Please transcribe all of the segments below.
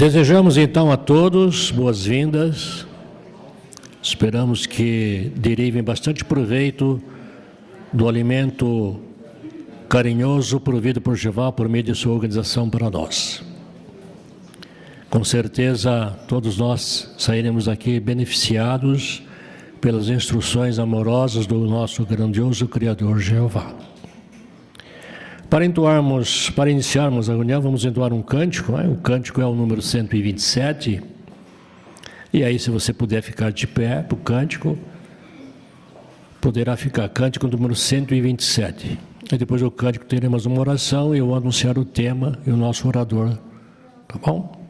Desejamos então a todos boas-vindas. Esperamos que derivem bastante proveito do alimento carinhoso provido por Jeová por meio de sua organização para nós. Com certeza, todos nós sairemos daqui beneficiados pelas instruções amorosas do nosso grandioso Criador Jeová. Para iniciarmos a reunião, vamos entoar um cântico, né? O cântico é o número 127. E aí, se você puder ficar de pé para o cântico, poderá ficar. Cântico número 127. E depois do cântico teremos uma oração e eu vou anunciar o tema e o nosso orador. Tá bom?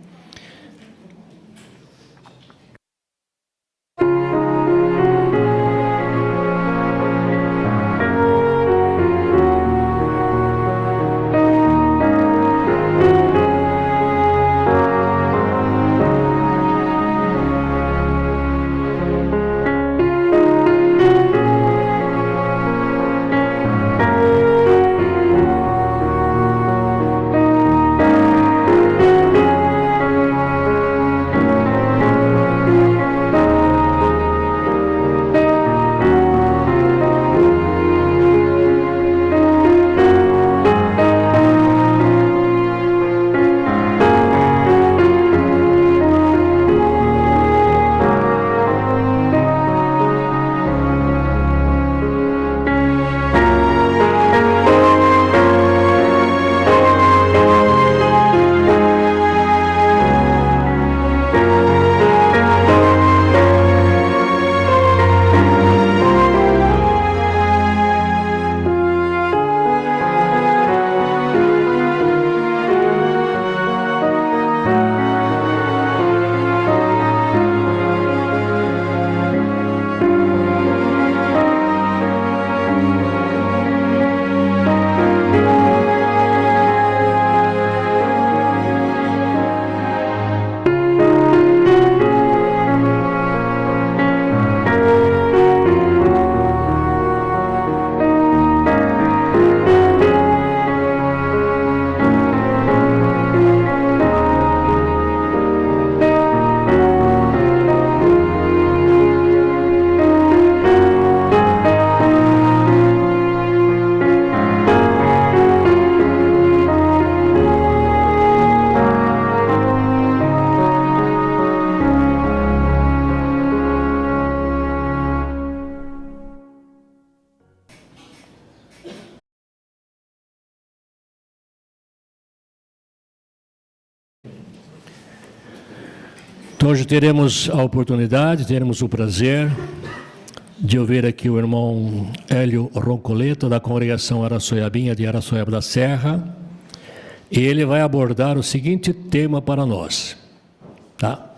Hoje teremos a oportunidade, teremos o prazer de ouvir aqui o irmão Hélio Roncoleta, da congregação Araçoiabinha de Araçoiaba da Serra, e ele vai abordar o seguinte tema para nós, tá?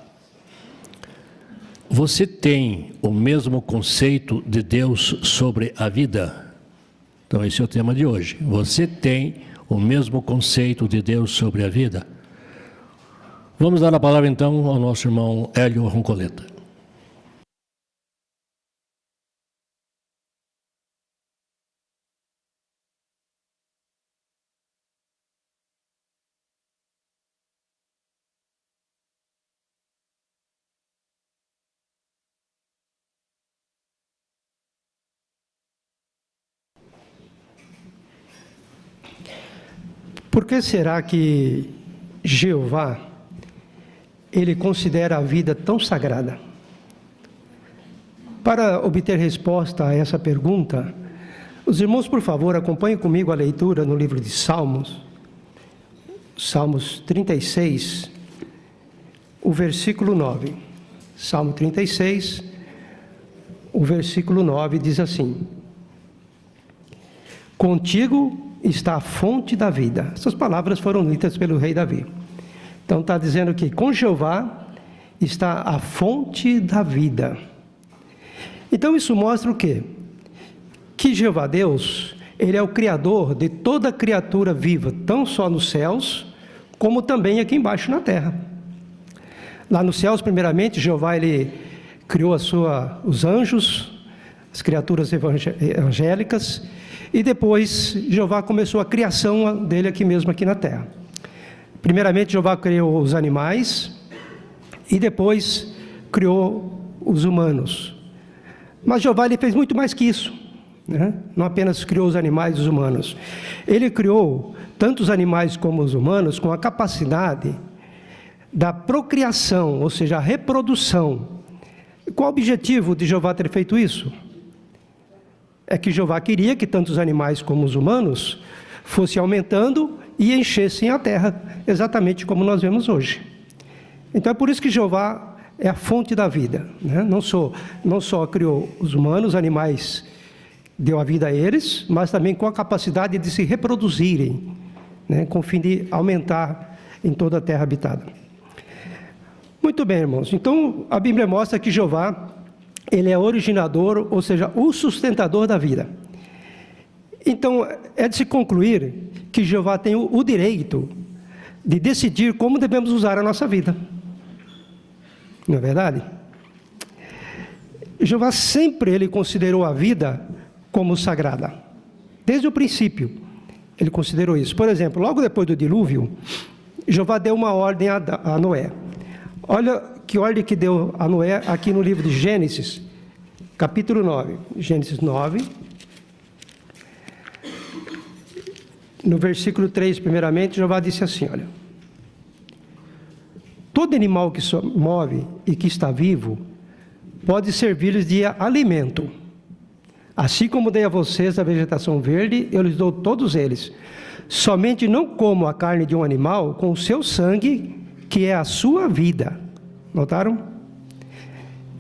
Você tem o mesmo conceito de Deus sobre a vida? Então esse é o tema de hoje. Você tem o mesmo conceito de Deus sobre a vida? Vamos dar a palavra então ao nosso irmão Hélio Roncoleta. Por que será que Jeová ele considera a vida tão sagrada? Para obter resposta a essa pergunta, os irmãos, por favor, acompanhem comigo a leitura no livro de Salmos, Salmos 36, o versículo 9. Salmo 36, o versículo 9 diz assim: Contigo está a fonte da vida. Essas palavras foram ditas pelo rei Davi. Então está dizendo que com Jeová está a fonte da vida. Então isso mostra o quê? Que Jeová Deus, ele é o criador de toda criatura viva, não só nos céus, como também aqui embaixo na terra. Lá nos céus, primeiramente, Jeová ele criou os anjos, as criaturas angélicas, e depois Jeová começou a criação dele aqui mesmo, aqui na terra. Primeiramente, Jeová criou os animais e depois criou os humanos. Mas Jeová ele fez muito mais que isso, né? Não apenas criou os animais e os humanos. Ele criou tanto os animais como os humanos com a capacidade da procriação, ou seja, a reprodução. Qual o objetivo de Jeová ter feito isso? É que Jeová queria que tanto os animais como os humanos fossem aumentando e enchessem a terra, exatamente como nós vemos hoje. Então é por isso que Jeová é a fonte da vida, né? Não só criou os humanos, os animais, deu a vida a eles, mas também com a capacidade de se reproduzirem, né? Com o fim de aumentar em toda a terra habitada. Muito bem, irmãos. Então a Bíblia mostra que Jeová, ele é originador, ou seja, o sustentador da vida. Então é de se concluir que Jeová tem o direito de decidir como devemos usar a nossa vida. Não é verdade? Jeová sempre ele considerou a vida como sagrada. Desde o princípio, ele considerou isso. Por exemplo, logo depois do dilúvio, Jeová deu uma ordem a Noé. Olha que ordem que deu a Noé aqui no livro de Gênesis, capítulo 9. Gênesis 9. No versículo 3, primeiramente, Jeová disse assim, olha: todo animal que se move e que está vivo pode servir-lhes de alimento. Assim como dei a vocês a vegetação verde, eu lhes dou todos eles. Somente não comam a carne de um animal com o seu sangue, que é a sua vida. Notaram?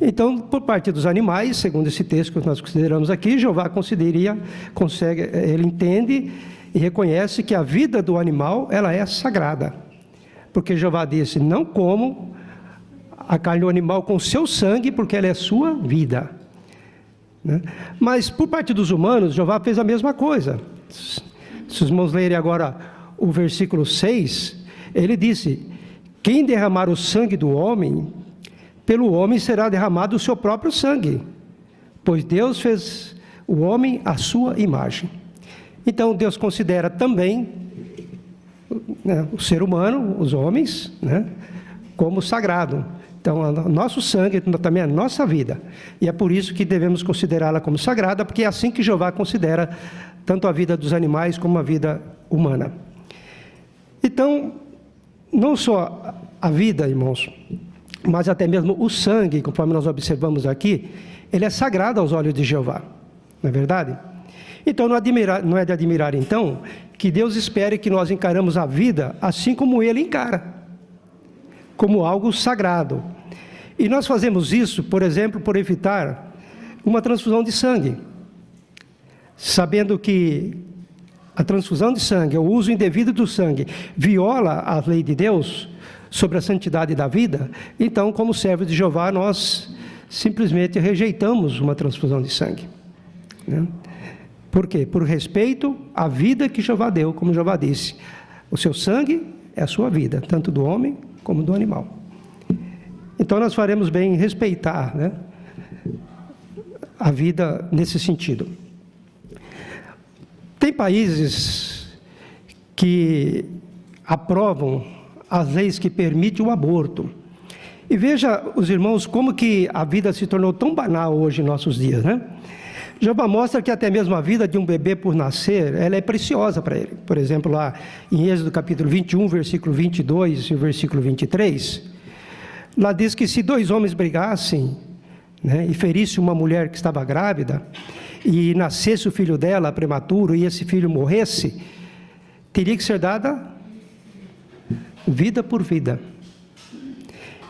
Então, por parte dos animais, segundo esse texto que nós consideramos aqui, Jeová ele entende e reconhece que a vida do animal, ela é sagrada. Porque Jeová disse, não comam a carne do animal com seu sangue, porque ela é sua vida. Né? Mas por parte dos humanos, Jeová fez a mesma coisa. Se os irmãos lerem agora o versículo 6, ele disse, quem derramar o sangue do homem, pelo homem será derramado o seu próprio sangue, pois Deus fez o homem à sua imagem. Então Deus considera também, né, o ser humano, os homens, né, como sagrado. Então, o nosso sangue também é a nossa vida. E é por isso que devemos considerá-la como sagrada, porque é assim que Jeová considera tanto a vida dos animais como a vida humana. Então, não só a vida, irmãos, mas até mesmo o sangue, conforme nós observamos aqui, ele é sagrado aos olhos de Jeová. Não é verdade? Então, não é de admirar, então, que Deus espere que nós encaramos a vida assim como Ele encara, como algo sagrado. E nós fazemos isso, por exemplo, por evitar uma transfusão de sangue. Sabendo que a transfusão de sangue, o uso indevido do sangue, viola a lei de Deus sobre a santidade da vida, então, como servos de Jeová, nós simplesmente rejeitamos uma transfusão de sangue. Né? Por quê? Por respeito à vida que Jeová deu, como Jeová disse. O seu sangue é a sua vida, tanto do homem como do animal. Então nós faremos bem em respeitar, né, a vida nesse sentido. Tem países que aprovam as leis que permitem o aborto. E veja, os irmãos, como que a vida se tornou tão banal hoje em nossos dias, né? Jeová mostra que até mesmo a vida de um bebê por nascer, ela é preciosa para ele. Por exemplo, lá em Êxodo capítulo 21, versículo 22 e versículo 23, lá diz que se dois homens brigassem, né, e ferissem uma mulher que estava grávida, e nascesse o filho dela prematuro, e esse filho morresse, teria que ser dada vida por vida.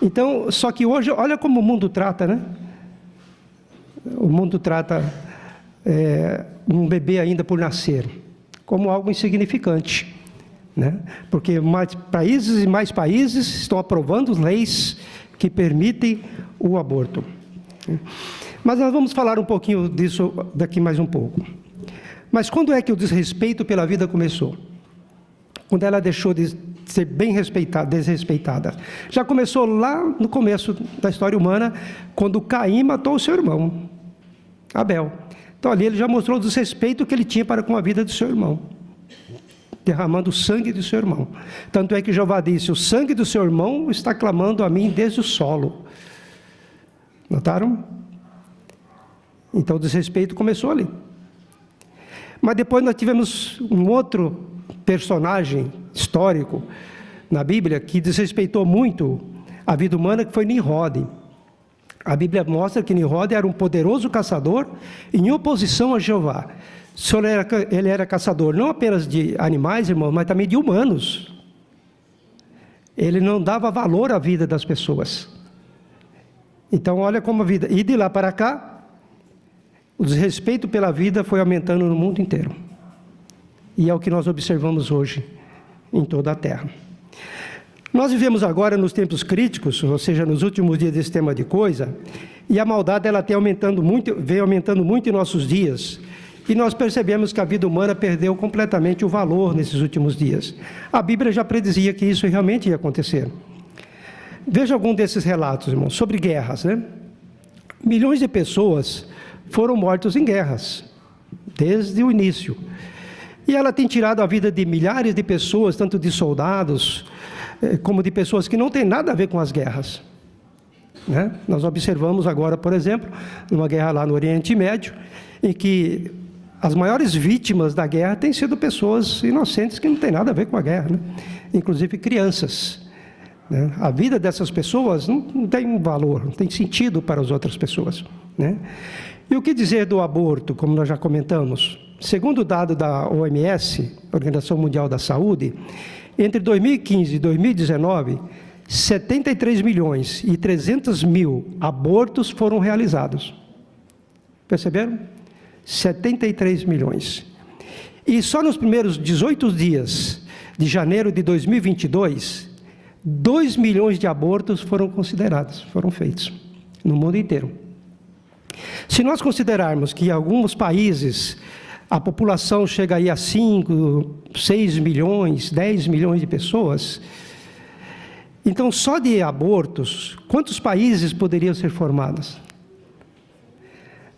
Então, só que hoje, olha como o mundo trata, né? O mundo trata um bebê ainda por nascer como algo insignificante, né? Porque mais países e mais países estão aprovando leis que permitem o aborto. Mas nós vamos falar um pouquinho disso daqui mais um pouco. Mas quando é que o desrespeito pela vida começou? Quando ela deixou de ser bem desrespeitada. Já começou lá no começo da história humana, quando Caim matou o seu irmão, Abel. Então ali ele já mostrou o desrespeito que ele tinha para com a vida do seu irmão. derramando o sangue do seu irmão. Tanto é que Jeová disse: o sangue do seu irmão está clamando a mim desde o solo. Notaram? Então o desrespeito começou ali. Mas depois nós tivemos um outro personagem histórico na Bíblia que desrespeitou muito a vida humana, que foi Nimrod. A Bíblia mostra que Nimrod era um poderoso caçador em oposição a Jeová. Ele era caçador não apenas de animais, irmãos, mas também de humanos. Ele não dava valor à vida das pessoas. Então olha como a vida... E de lá para cá, o desrespeito pela vida foi aumentando no mundo inteiro. E é o que nós observamos hoje em toda a Terra. Nós vivemos agora nos tempos críticos, ou seja, nos últimos dias desse tema de coisa, e a maldade ela vem aumentando muito em nossos dias, e nós percebemos que a vida humana perdeu completamente o valor nesses últimos dias. A Bíblia já predizia que isso realmente ia acontecer. Veja algum desses relatos, irmãos, sobre guerras, né? Milhões de pessoas foram mortos em guerras, desde o início. E ela tem tirado a vida de milhares de pessoas, tanto de soldados, como de pessoas que não têm nada a ver com as guerras. Né? Nós observamos agora, por exemplo, numa guerra lá no Oriente Médio, em que as maiores vítimas da guerra têm sido pessoas inocentes que não têm nada a ver com a guerra, né? Inclusive crianças. Né? A vida dessas pessoas não tem um valor, não tem sentido para as outras pessoas. Né? E o que dizer do aborto, como nós já comentamos? Segundo o dado da OMS, Organização Mundial da Saúde, entre 2015 e 2019, 73 milhões e 300 mil abortos foram realizados. Perceberam? 73 milhões. E só nos primeiros 18 dias de janeiro de 2022, 2 milhões de abortos foram considerados, foram feitos no mundo inteiro. Se nós considerarmos que em alguns países a população chega aí a 5, 6 milhões, 10 milhões de pessoas, então só de abortos, quantos países poderiam ser formados?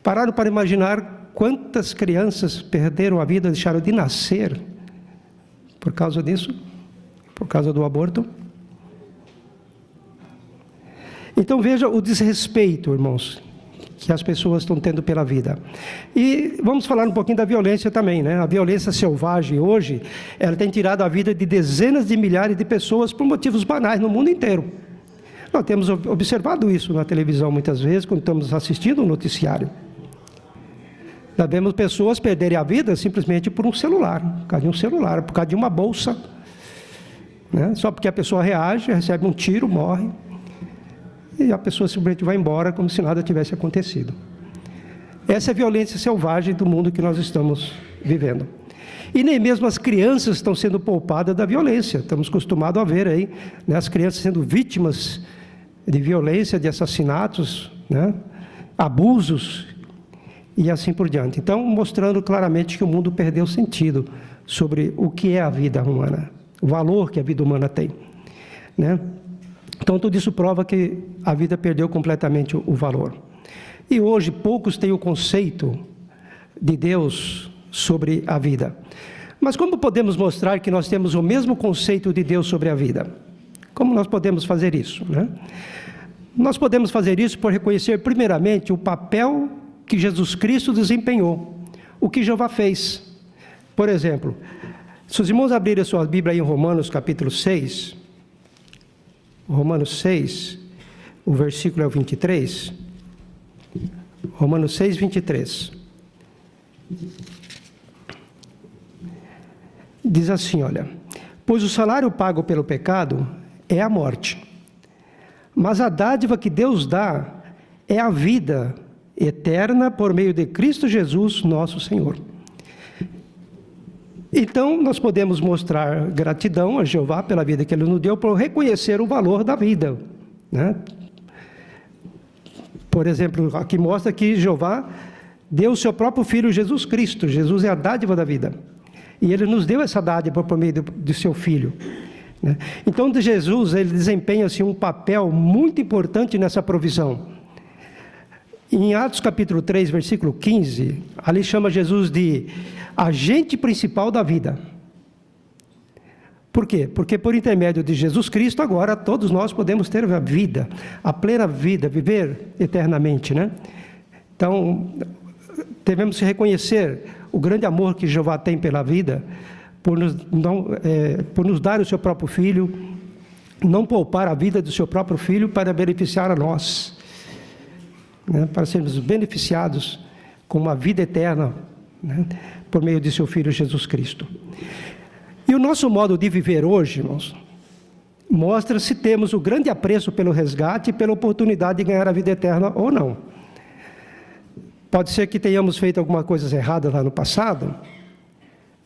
Pararam para imaginar quantas crianças perderam a vida, deixaram de nascer por causa disso, por causa do aborto? Então veja o desrespeito, irmãos, que as pessoas estão tendo pela vida. E vamos falar um pouquinho da violência também, né? A violência selvagem hoje, ela tem tirado a vida de dezenas de milhares de pessoas por motivos banais no mundo inteiro. Nós temos observado isso na televisão muitas vezes, quando estamos assistindo um noticiário. Nós vemos pessoas perderem a vida simplesmente por um celular, por causa de um celular, por causa de uma bolsa. Né? Só porque a pessoa reage, recebe um tiro, morre. E a pessoa simplesmente vai embora como se nada tivesse acontecido. Essa é a violência selvagem do mundo que nós estamos vivendo. E nem mesmo as crianças estão sendo poupadas da violência. Estamos acostumados a ver aí, né, as crianças sendo vítimas de violência, de assassinatos, né, abusos e assim por diante. Então, mostrando claramente que o mundo perdeu sentido sobre o que é a vida humana, o valor que a vida humana tem, né? Então, tudo isso prova que a vida perdeu completamente o valor. E hoje, poucos têm o conceito de Deus sobre a vida. Mas como podemos mostrar que nós temos o mesmo conceito de Deus sobre a vida? Como nós podemos fazer isso, né? Nós podemos fazer isso por reconhecer, primeiramente, o papel que Jesus Cristo desempenhou, o que Jeová fez. Por exemplo, se os irmãos abrirem a sua Bíblia aí em Romanos capítulo 6... Romanos 6, o versículo é o 23. Romanos 6, 23. Diz assim, olha: pois o salário pago pelo pecado é a morte, mas a dádiva que Deus dá é a vida eterna por meio de Cristo Jesus, nosso Senhor. Então, nós podemos mostrar gratidão a Jeová pela vida que Ele nos deu, por reconhecer o valor da vida, né? Por exemplo, aqui mostra que Jeová deu o seu próprio Filho Jesus Cristo. Jesus é a dádiva da vida. E Ele nos deu essa dádiva por meio do seu Filho, né? Então, de Jesus, Ele desempenha assim, um papel muito importante nessa provisão. Em Atos capítulo 3, versículo 15, ali chama Jesus de agente principal da vida. Por quê? Porque por intermédio de Jesus Cristo, agora todos nós podemos ter a vida, a plena vida, viver eternamente, né? Então, devemos reconhecer o grande amor que Jeová tem pela vida, por nos dar o seu próprio Filho, não poupar a vida do seu próprio Filho para beneficiar a nós, né? Para sermos beneficiados com uma vida eterna, né? Por meio de seu Filho Jesus Cristo. E o nosso modo de viver hoje, irmãos, mostra se temos o grande apreço pelo resgate e pela oportunidade de ganhar a vida eterna ou não. Pode ser que tenhamos feito alguma coisa errada lá no passado,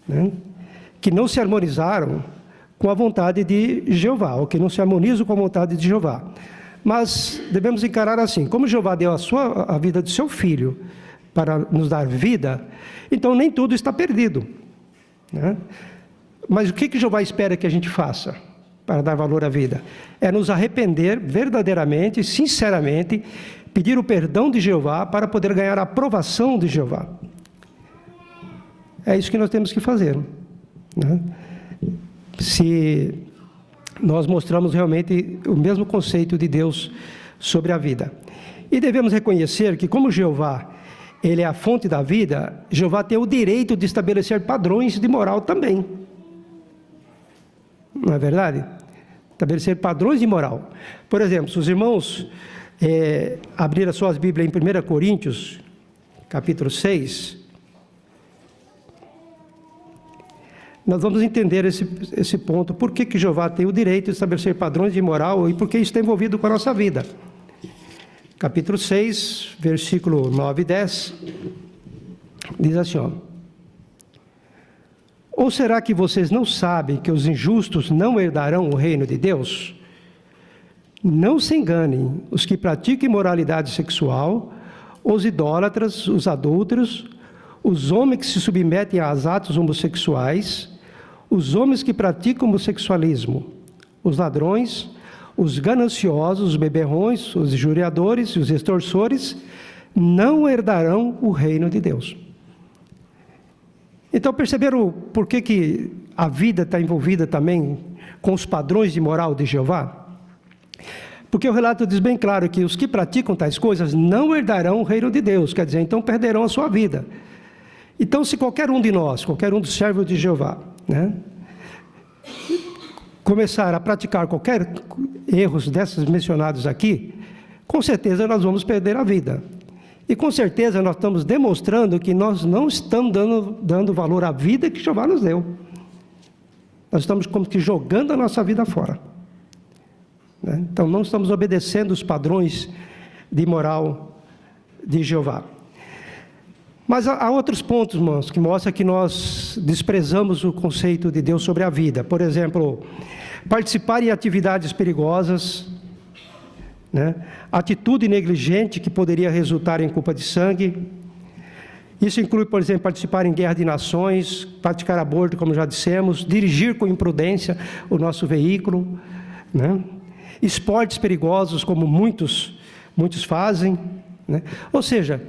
né, que não se harmonizaram com a vontade de Jeová, ou que não se harmonizam com a vontade de Jeová. Mas devemos encarar assim: como Jeová deu a vida do seu Filho para nos dar vida, então nem tudo está perdido, né? Mas o que Jeová espera que a gente faça para dar valor à vida? É nos arrepender verdadeiramente, sinceramente, pedir o perdão de Jeová para poder ganhar a aprovação de Jeová. É isso que nós temos que fazer, né? Se nós mostramos realmente o mesmo conceito de Deus sobre a vida. E devemos reconhecer que, como Jeová, Ele é a fonte da vida, Jeová tem o direito de estabelecer padrões de moral também. Não é verdade? Estabelecer padrões de moral. Por exemplo, se os irmãos abrir as suas Bíblias em 1 Coríntios, capítulo 6, nós vamos entender esse ponto. Por que Jeová tem o direito de estabelecer padrões de moral e por que isso está envolvido com a nossa vida. Capítulo 6, versículo 9 e 10, diz assim, ó: ou será que vocês não sabem que os injustos não herdarão o reino de Deus? Não se enganem, os que praticam imoralidade sexual, os idólatras, os adúlteros, os homens que se submetem aos atos homossexuais, os homens que praticam homossexualismo, os ladrões, os gananciosos, os beberrões, os injuriadores e os extorsores, não herdarão o reino de Deus. Então, perceberam por que a vida está envolvida também com os padrões de moral de Jeová? Porque o relato diz bem claro que os que praticam tais coisas não herdarão o reino de Deus, quer dizer, então perderão a sua vida. Então, se qualquer um de nós, qualquer um dos servos de Jeová, né, começar a praticar qualquer erros desses mencionados aqui, com certeza nós vamos perder a vida. E com certeza nós estamos demonstrando que nós não estamos dando valor à vida que Jeová nos deu. Nós estamos como que jogando a nossa vida fora, né? Então não estamos obedecendo os padrões de moral de Jeová. Mas há outros pontos, irmãos, que mostram que nós desprezamos o conceito de Deus sobre a vida. Por exemplo, participar em atividades perigosas, né? Atitude negligente que poderia resultar em culpa de sangue. Isso inclui, por exemplo, participar em guerra de nações, praticar aborto, como já dissemos, dirigir com imprudência o nosso veículo, né? Esportes perigosos, como muitos fazem, né? Ou seja,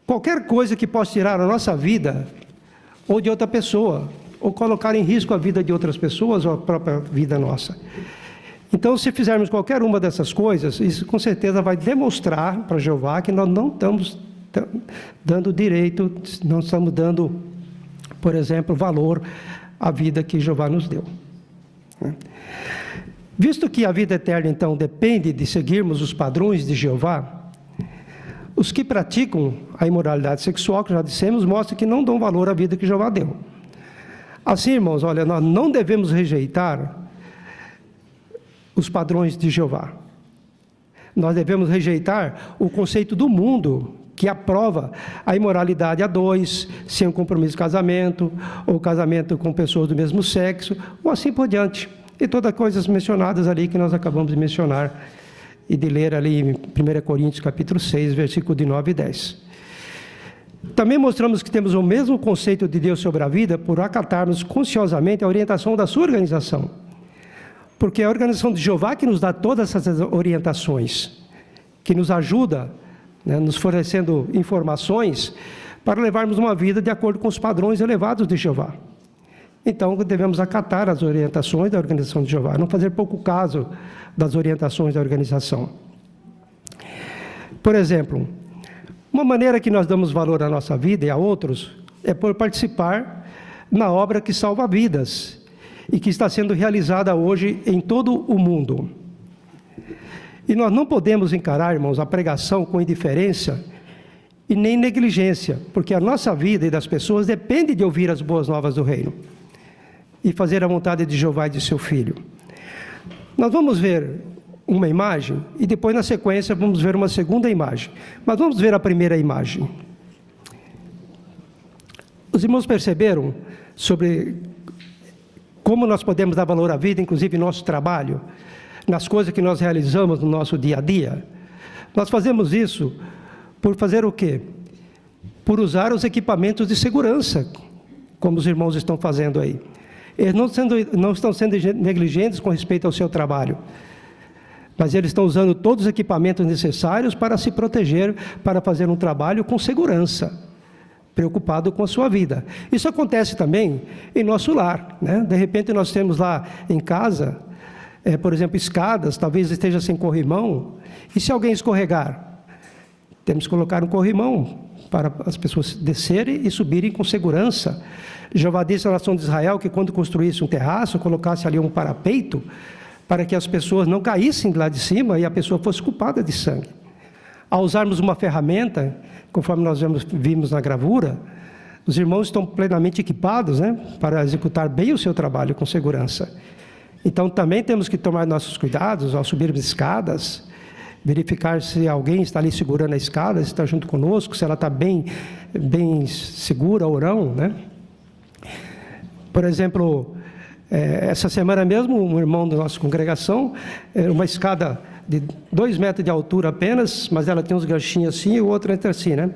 qualquer coisa que possa tirar a nossa vida ou de outra pessoa, ou colocar em risco a vida de outras pessoas ou a própria vida nossa. Então, se fizermos qualquer uma dessas coisas, isso com certeza vai demonstrar para Jeová que nós não estamos dando direito, não estamos dando, por exemplo, valor à vida que Jeová nos deu. Visto que a vida eterna, então, depende de seguirmos os padrões de Jeová, os que praticam a imoralidade sexual, que já dissemos, mostram que não dão valor à vida que Jeová deu. Assim, irmãos, olha, nós não devemos rejeitar os padrões de Jeová. Nós devemos rejeitar o conceito do mundo que aprova a imoralidade a dois, sem um compromisso de casamento, ou casamento com pessoas do mesmo sexo, ou assim por diante. E todas as coisas mencionadas ali que nós acabamos de mencionar e de ler ali em 1 Coríntios capítulo 6, versículo de 9 e 10. Também mostramos que temos o mesmo conceito de Deus sobre a vida por acatarmos consciosamente a orientação da sua organização. Porque é a organização de Jeová que nos dá todas essas orientações, que nos ajuda, né, nos fornecendo informações para levarmos uma vida de acordo com os padrões elevados de Jeová. Então, devemos acatar as orientações da organização de Jeová, não fazer pouco caso das orientações da organização. Por exemplo, uma maneira que nós damos valor à nossa vida e a outros é por participar na obra que salva vidas e que está sendo realizada hoje em todo o mundo. E nós não podemos encarar, irmãos, a pregação com indiferença e nem negligência, porque a nossa vida e das pessoas depende de ouvir as boas novas do reino e fazer a vontade de Jeová e de seu Filho. Nós vamos ver uma imagem e depois, na sequência, vamos ver uma segunda imagem. Mas vamos ver a primeira imagem. Os irmãos perceberam sobre como nós podemos dar valor à vida, inclusive em nosso trabalho, nas coisas que nós realizamos no nosso dia a dia? Nós fazemos isso por fazer o quê? Por usar os equipamentos de segurança, como os irmãos estão fazendo aí. Eles não estão sendo negligentes com respeito ao seu trabalho, mas eles estão usando todos os equipamentos necessários para se proteger, para fazer um trabalho com segurança, preocupado com a sua vida. Isso acontece também em nosso lar, né? De repente nós temos lá em casa, por exemplo, escadas, talvez esteja sem corrimão, e se alguém escorregar, temos que colocar um corrimão para as pessoas descerem e subirem com segurança. Jeová disse à nação de Israel que quando construísse um terraço, colocasse ali um parapeito, para que as pessoas não caíssem lá de cima e a pessoa fosse culpada de sangue. Ao usarmos uma ferramenta, conforme nós vimos na gravura, os irmãos estão plenamente equipados, né, para executar bem o seu trabalho com segurança. Então também temos que tomar nossos cuidados ao subirmos escadas, verificar se alguém está ali segurando a escada, se está junto conosco, se ela está bem segura ou não, né? Por exemplo, essa semana mesmo, um irmão da nossa congregação, uma escada de 2 metros de altura apenas, mas ela tem uns ganchinhos assim e o outro entra assim, né?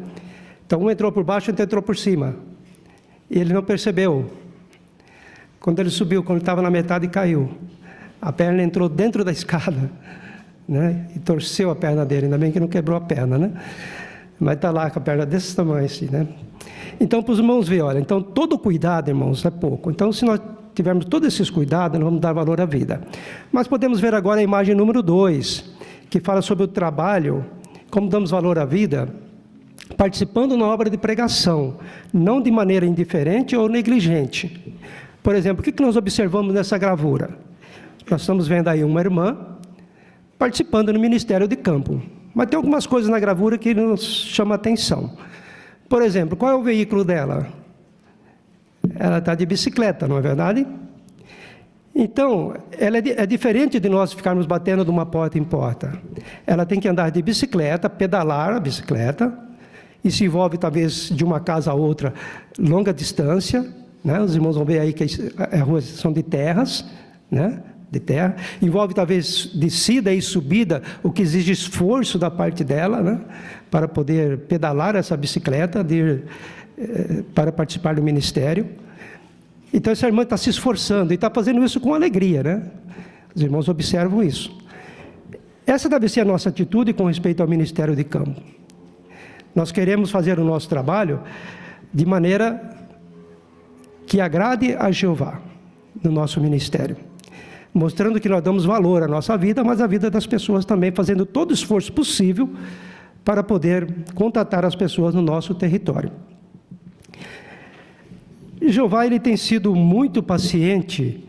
Então um entrou por baixo e outro entrou por cima. E ele não percebeu. Quando ele subiu, quando ele estava na metade, caiu. A perna entrou dentro da escada, né? E torceu a perna dele, ainda bem que não quebrou a perna, né? Mas está lá com a perna desse tamanho assim, né? Então, para os irmãos verem, olha, então todo cuidado, irmãos, é pouco. Então, se nós tivermos todos esses cuidados, nós vamos dar valor à vida. Mas podemos ver agora a imagem número 2, que fala sobre o trabalho, como damos valor à vida, participando na obra de pregação, não de maneira indiferente ou negligente. Por exemplo, o que nós observamos nessa gravura? Nós estamos vendo aí uma irmã participando no ministério de campo. Mas tem algumas coisas na gravura que nos chamam a atenção. Por exemplo, qual é o veículo dela? Ela está de bicicleta, não é verdade? Então, ela é diferente de nós ficarmos batendo de uma porta em porta. Ela tem que andar de bicicleta, pedalar a bicicleta. Isso envolve, talvez, de uma casa a outra, longa distância, né? Os irmãos vão ver aí que as ruas são de terras, né? De terra. Envolve, talvez, descida e subida, o que exige esforço da parte dela, né? Para poder pedalar essa bicicleta, para participar do ministério. Então, essa irmã está se esforçando e está fazendo isso com alegria, né? Os irmãos observam isso. Essa deve ser a nossa atitude com respeito ao ministério de campo. Nós queremos fazer o nosso trabalho de maneira que agrade a Jeová no nosso ministério, mostrando que nós damos valor à nossa vida, mas à vida das pessoas também, fazendo todo o esforço possível para poder contatar as pessoas no nosso território. Jeová, ele tem sido muito paciente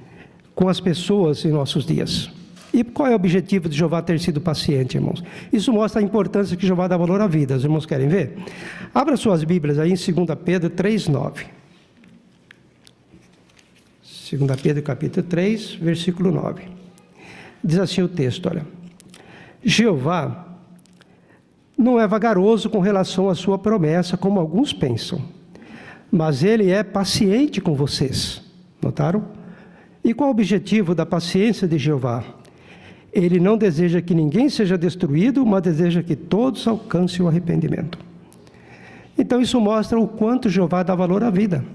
com as pessoas em nossos dias. E qual é o objetivo de Jeová ter sido paciente, irmãos? Isso mostra a importância que Jeová dá valor à vida. Os irmãos querem ver? Abra suas Bíblias aí em 2 Pedro 3:9. 2 Pedro capítulo 3, versículo 9. Diz assim o texto, olha: Jeová não é vagaroso com relação à sua promessa, como alguns pensam, mas ele é paciente com vocês. Notaram? E qual o objetivo da paciência de Jeová? Ele não deseja que ninguém seja destruído, mas deseja que todos alcancem o arrependimento. Então isso mostra o quanto Jeová dá valor à vida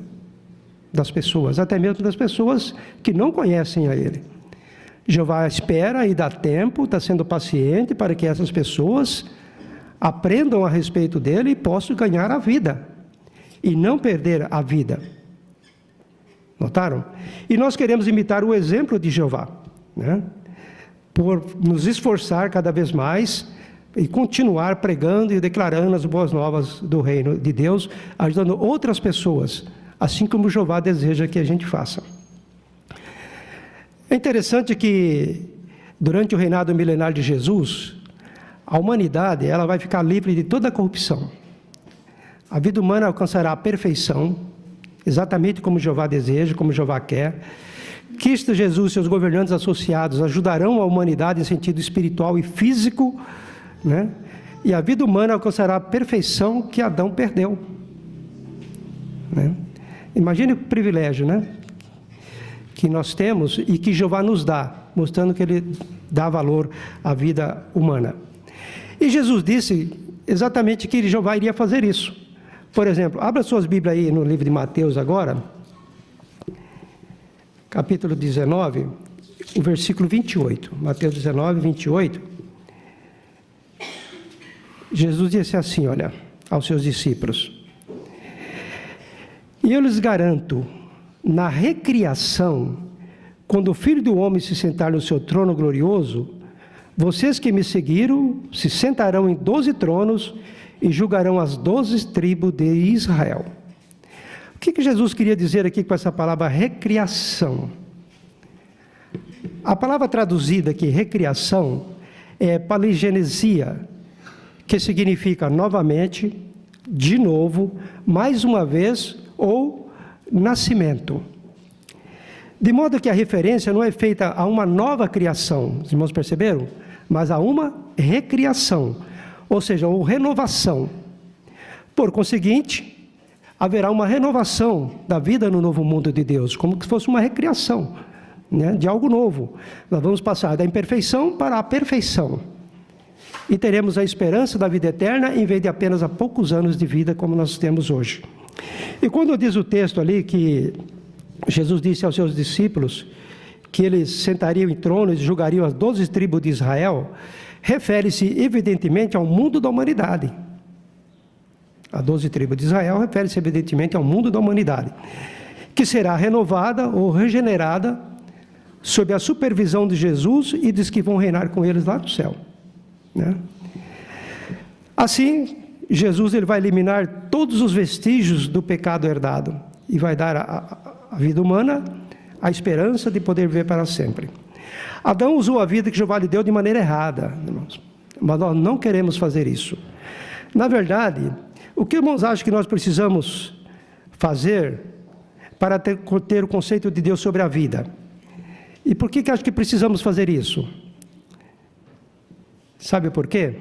das pessoas, até mesmo das pessoas que não conhecem a Ele. Jeová espera e dá tempo, está sendo paciente para que essas pessoas aprendam a respeito dEle e possam ganhar a vida, e não perder a vida. Notaram? E nós queremos imitar o exemplo de Jeová, né? Por nos esforçar cada vez mais e continuar pregando e declarando as boas novas do reino de Deus, ajudando outras pessoas, assim como Jeová deseja que a gente faça. É interessante que durante o reinado milenar de Jesus, a humanidade ela vai ficar livre de toda a corrupção. A vida humana alcançará a perfeição, exatamente como Jeová deseja, como Jeová quer. Cristo Jesus e seus governantes associados ajudarão a humanidade em sentido espiritual e físico, né? E a vida humana alcançará a perfeição que Adão perdeu, né? Imagine o privilégio, né? Que nós temos e que Jeová nos dá, mostrando que Ele dá valor à vida humana. E Jesus disse exatamente que Jeová iria fazer isso. Por exemplo, abra suas Bíblias aí no livro de Mateus agora, capítulo 19, o versículo 28. Mateus 19, 28. Jesus disse assim, olha, aos seus discípulos: e eu lhes garanto, na recriação, quando o Filho do Homem se sentar no seu trono glorioso, vocês que me seguiram se sentarão em 12 tronos e julgarão as 12 tribos de Israel. O que Jesus queria dizer aqui com essa palavra recriação? A palavra traduzida aqui, recriação, é paligenesia, que significa novamente, de novo, mais uma vez, ou nascimento. De modo que a referência não é feita a uma nova criação, os irmãos perceberam? Mas a uma recriação, ou seja, ou renovação. Por conseguinte, haverá uma renovação da vida no novo mundo de Deus, como se fosse uma recriação, né, de algo novo. Nós vamos passar da imperfeição para a perfeição. E teremos a esperança da vida eterna, em vez de apenas há poucos anos de vida, como nós temos hoje. E quando diz o texto ali que Jesus disse aos seus discípulos que eles sentariam em tronos e julgariam as 12 tribos de Israel, refere-se evidentemente ao mundo da humanidade. A 12 tribos de Israel refere-se evidentemente ao mundo da humanidade, que será renovada ou regenerada sob a supervisão de Jesus e dos que vão reinar com eles lá no céu, né? Assim, Jesus ele vai eliminar todos os vestígios do pecado herdado e vai dar à vida humana a esperança de poder viver para sempre. Adão usou a vida que Jeová lhe deu de maneira errada, irmãos, mas nós não queremos fazer isso. Na verdade, o que irmãos acham que nós precisamos fazer para ter o conceito de Deus sobre a vida? E por que acho que precisamos fazer isso? Sabe por quê?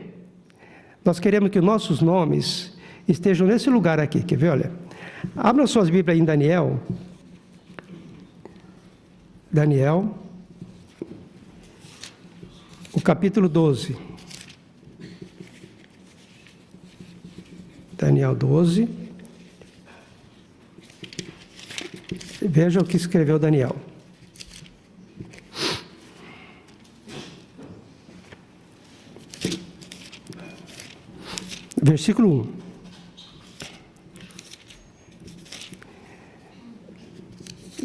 Nós queremos que nossos nomes estejam nesse lugar aqui. Quer ver? Olha, abra suas Bíblias em Daniel. Daniel, o capítulo 12. Daniel 12. Veja o que escreveu Daniel. Versículo 1.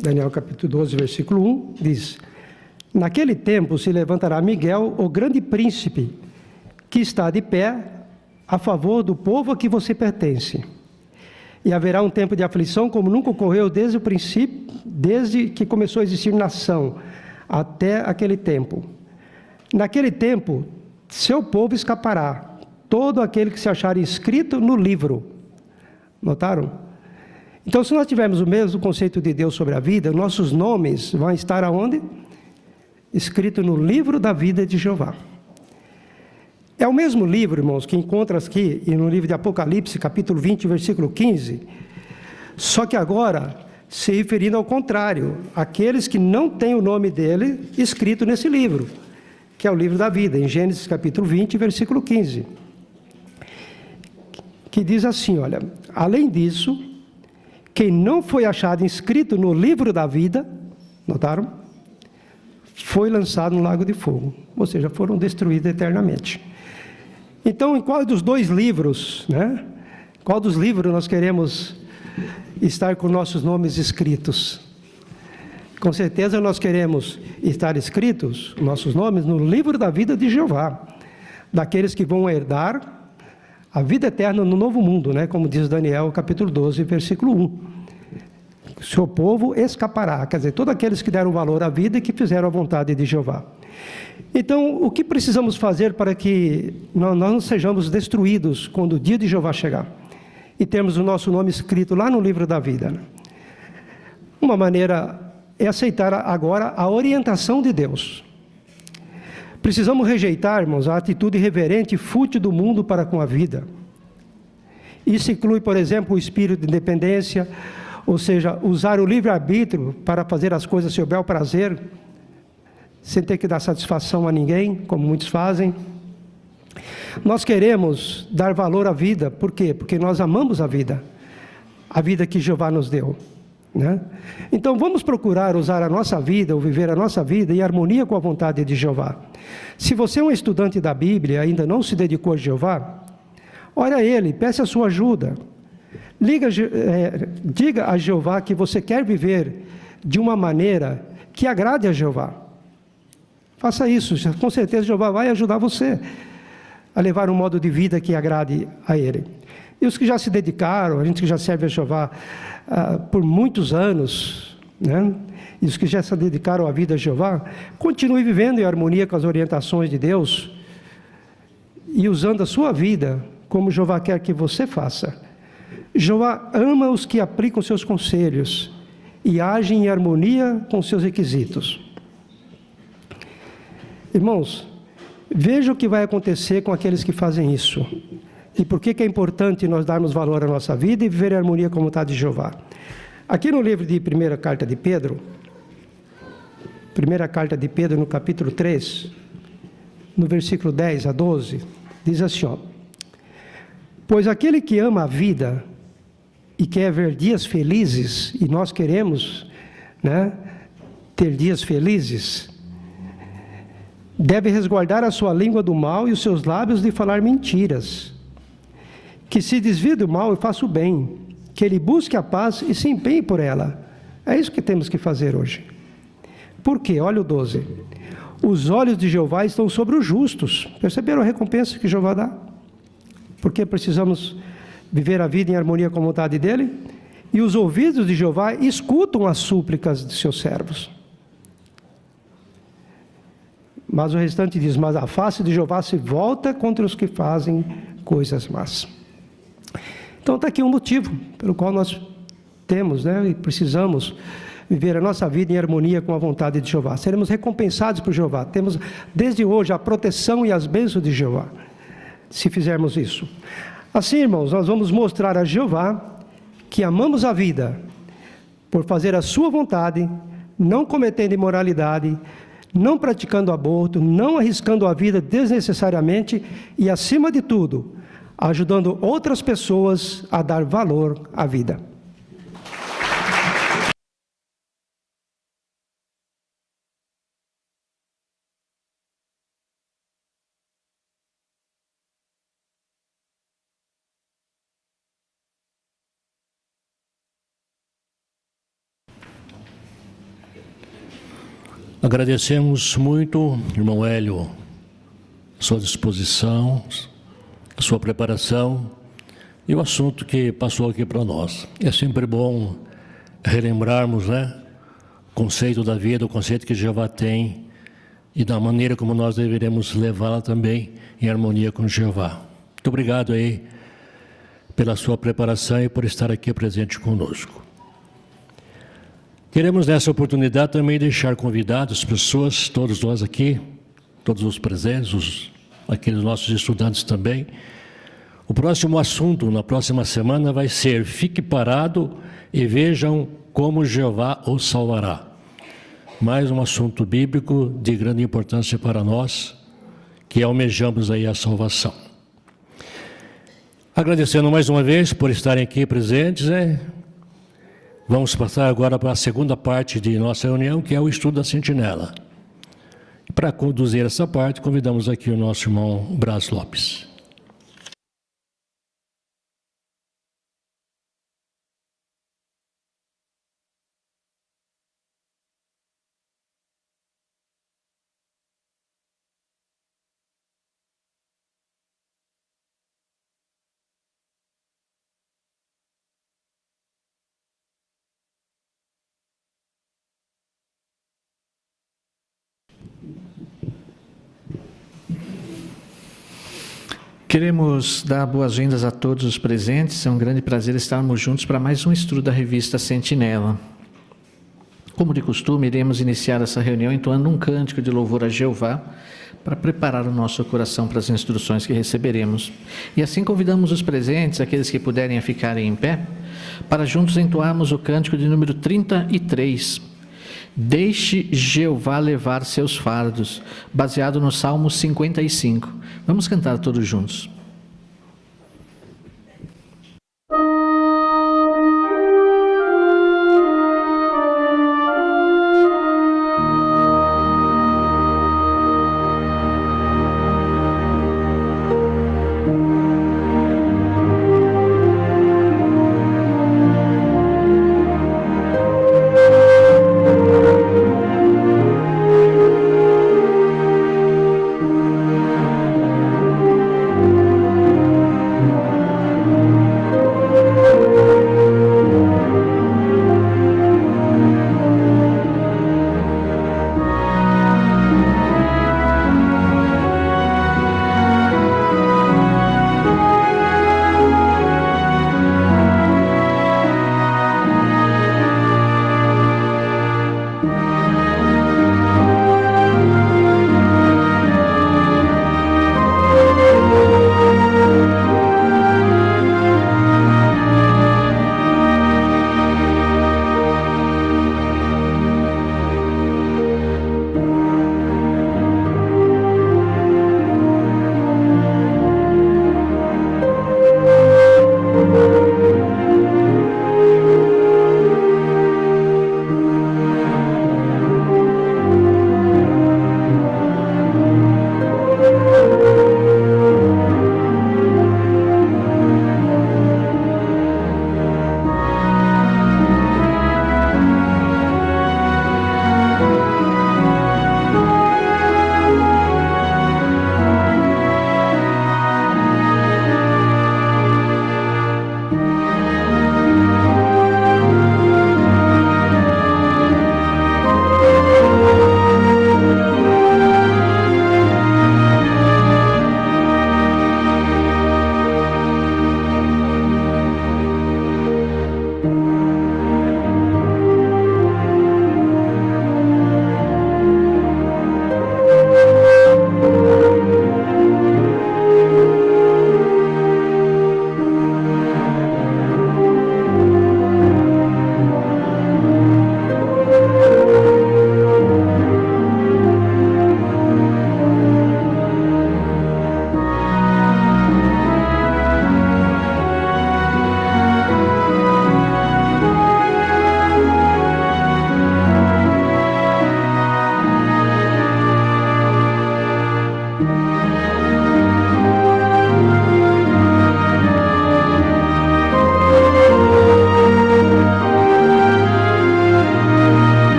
Daniel capítulo 12, versículo 1, diz: naquele tempo se levantará Miguel, o grande príncipe, que está de pé a favor do povo a que você pertence. E haverá um tempo de aflição como nunca ocorreu desde o princípio, desde que começou a existir nação, até aquele tempo. Naquele tempo, seu povo escapará, todo aquele que se achar inscrito no livro. Notaram? Então, se nós tivermos o mesmo conceito de Deus sobre a vida, nossos nomes vão estar aonde? Escrito no livro da vida de Jeová. É o mesmo livro, irmãos, que encontra aqui no livro de Apocalipse, capítulo 20, versículo 15, só que agora se referindo ao contrário, aqueles que não têm o nome dele escrito nesse livro, que é o livro da vida, em Gênesis capítulo 20, versículo 15, que diz assim, olha: além disso, quem não foi achado inscrito no livro da vida, notaram? Foi lançado no lago de fogo, ou seja, foram destruídos eternamente. Então, em qual dos dois livros, né? Qual dos livros nós queremos estar com nossos nomes escritos? Com certeza nós queremos estar escritos, nossos nomes, no livro da vida de Jeová, daqueles que vão herdar a vida eterna no novo mundo, né? Como diz Daniel, capítulo 12, versículo 1. Seu povo escapará, quer dizer, todos aqueles que deram valor à vida e que fizeram a vontade de Jeová. Então, o que precisamos fazer para que nós não sejamos destruídos quando o dia de Jeová chegar? E termos o nosso nome escrito lá no livro da vida, né? Uma maneira é aceitar agora a orientação de Deus. Precisamos rejeitar, irmãos, a atitude irreverente e fútil do mundo para com a vida. Isso inclui, por exemplo, o espírito de independência, ou seja, usar o livre-arbítrio para fazer as coisas a seu bel prazer, sem ter que dar satisfação a ninguém, como muitos fazem. Nós queremos dar valor à vida, por quê? Porque nós amamos a vida que Jeová nos deu, né? Então vamos procurar usar a nossa vida, ou viver a nossa vida em harmonia com a vontade de Jeová. Se você é um estudante da Bíblia e ainda não se dedicou a Jeová, ore a Ele, peça a sua ajuda. Diga a Jeová que você quer viver de uma maneira que agrade a Jeová. Faça isso, com certeza Jeová vai ajudar você a levar um modo de vida que agrade a Ele. E os que já se dedicaram, a gente que já serve a Jeová por muitos anos, né? E os que já se dedicaram à vida a Jeová, continue vivendo em harmonia com as orientações de Deus e usando a sua vida como Jeová quer que você faça. Jeová ama os que aplicam seus conselhos e agem em harmonia com seus requisitos. Irmãos, veja o que vai acontecer com aqueles que fazem isso. E por que é importante nós darmos valor à nossa vida e viver em harmonia com a vontade de Jeová. Aqui no livro de primeira carta de Pedro, no capítulo 3, no versículo 10 a 12, diz assim, ó: pois aquele que ama a vida e quer ver dias felizes, e nós queremos, né, ter dias felizes, deve resguardar a sua língua do mal e os seus lábios de falar mentiras. Que se desvie do mal e faça o bem, que ele busque a paz e se empenhe por ela. É isso que temos que fazer hoje. Por quê? Olha o 12. Os olhos de Jeová estão sobre os justos. Perceberam a recompensa que Jeová dá? Porque precisamos viver a vida em harmonia com a vontade dele. E os ouvidos de Jeová escutam as súplicas de seus servos. Mas o restante diz: mas a face de Jeová se volta contra os que fazem coisas más. Então está aqui um motivo pelo qual nós temos, né, e precisamos viver a nossa vida em harmonia com a vontade de Jeová. Seremos recompensados por Jeová. Temos desde hoje a proteção e as bênçãos de Jeová, se fizermos isso. Assim, irmãos, nós vamos mostrar a Jeová que amamos a vida por fazer a sua vontade, não cometendo imoralidade, não praticando aborto, não arriscando a vida desnecessariamente e, acima de tudo, ajudando outras pessoas a dar valor à vida. Agradecemos muito, irmão Hélio, sua disposição, a sua preparação e o assunto que passou aqui para nós. É sempre bom relembrarmos, né, o conceito da vida, o conceito que Jeová tem e da maneira como nós deveremos levá-la também em harmonia com Jeová. Muito obrigado aí pela sua preparação e por estar aqui presente conosco. Queremos nessa oportunidade também deixar convidados pessoas, todos nós aqui, todos os presentes, aqueles nossos estudantes também. O próximo assunto, na próxima semana, vai ser: fique parado e vejam como Jeová o salvará. Mais um assunto bíblico de grande importância para nós, que almejamos aí a salvação. Agradecendo mais uma vez por estarem aqui presentes, né? Vamos passar agora para a segunda parte de nossa reunião, que é o estudo da sentinela. Para conduzir essa parte, convidamos aqui o nosso irmão Brás Lopes. Queremos dar boas-vindas a todos os presentes. É um grande prazer estarmos juntos para mais um estudo da revista Sentinela. Como de costume, iremos iniciar essa reunião entoando um cântico de louvor a Jeová para preparar o nosso coração para as instruções que receberemos. E assim convidamos os presentes, aqueles que puderem ficarem em pé, para juntos entoarmos o cântico de número 33. Deixe Jeová levar seus fardos, baseado no Salmo 55. Vamos cantar todos juntos.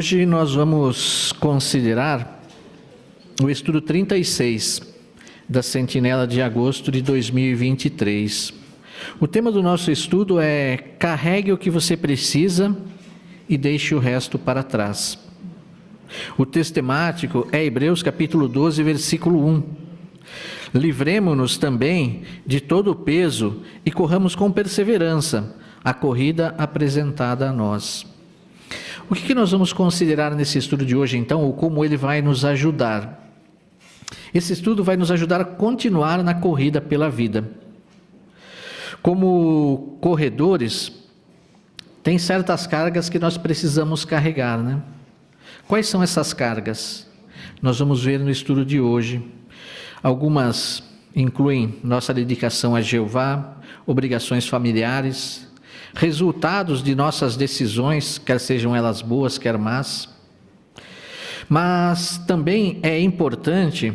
Hoje nós vamos considerar o estudo 36 da Sentinela de agosto de 2023. O tema do nosso estudo é carregue o que você precisa e deixe o resto para trás. O texto temático é Hebreus capítulo 12, versículo 1. Livremo-nos também de todo o peso e corramos com perseverança a corrida apresentada a nós. O que nós vamos considerar nesse estudo de hoje, então, ou como ele vai nos ajudar? Esse estudo vai nos ajudar a continuar na corrida pela vida. Como corredores, tem certas cargas que nós precisamos carregar, né? Quais são essas cargas? Nós vamos ver no estudo de hoje. Algumas incluem nossa dedicação a Jeová, obrigações familiares, resultados de nossas decisões, quer sejam elas boas, quer más. Mas também é importante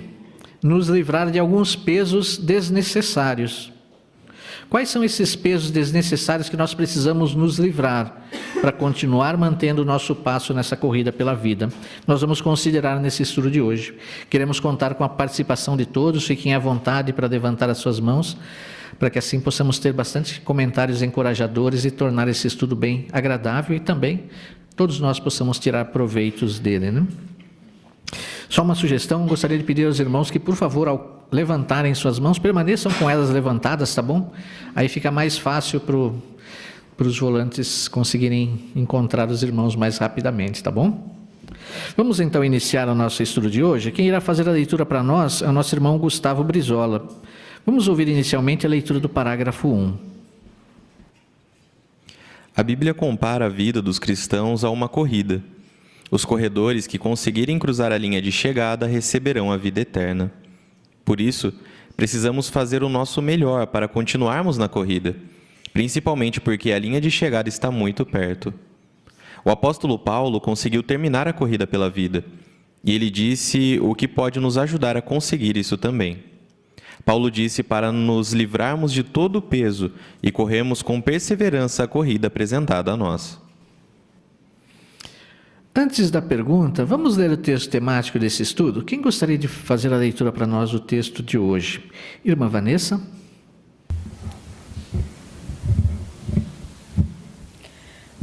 nos livrar de alguns pesos desnecessários. Quais são esses pesos desnecessários que nós precisamos nos livrar para continuar mantendo o nosso passo nessa corrida pela vida? Nós vamos considerar nesse estudo de hoje. Queremos contar com a participação de todos, fiquem à vontade para levantar as suas mãos, para que assim possamos ter bastante comentários encorajadores e tornar esse estudo bem agradável e também todos nós possamos tirar proveitos dele, né? Só uma sugestão, gostaria de pedir aos irmãos que, por favor, ao levantarem suas mãos, permaneçam com elas levantadas, tá bom? Aí fica mais fácil para os volantes conseguirem encontrar os irmãos mais rapidamente, tá bom? Vamos então iniciar o nosso estudo de hoje. Quem irá fazer a leitura para nós é o nosso irmão Gustavo Brizola. Vamos ouvir inicialmente a leitura do parágrafo 1. A Bíblia compara a vida dos cristãos a uma corrida. Os corredores que conseguirem cruzar a linha de chegada receberão a vida eterna. Por isso, precisamos fazer o nosso melhor para continuarmos na corrida, principalmente porque a linha de chegada está muito perto. O apóstolo Paulo conseguiu terminar a corrida pela vida, e ele disse o que pode nos ajudar a conseguir isso também. Paulo disse para nos livrarmos de todo o peso e corrermos com perseverança a corrida apresentada a nós. Antes da pergunta, vamos ler o texto temático desse estudo? Quem gostaria de fazer a leitura para nós do texto de hoje? Irmã Vanessa?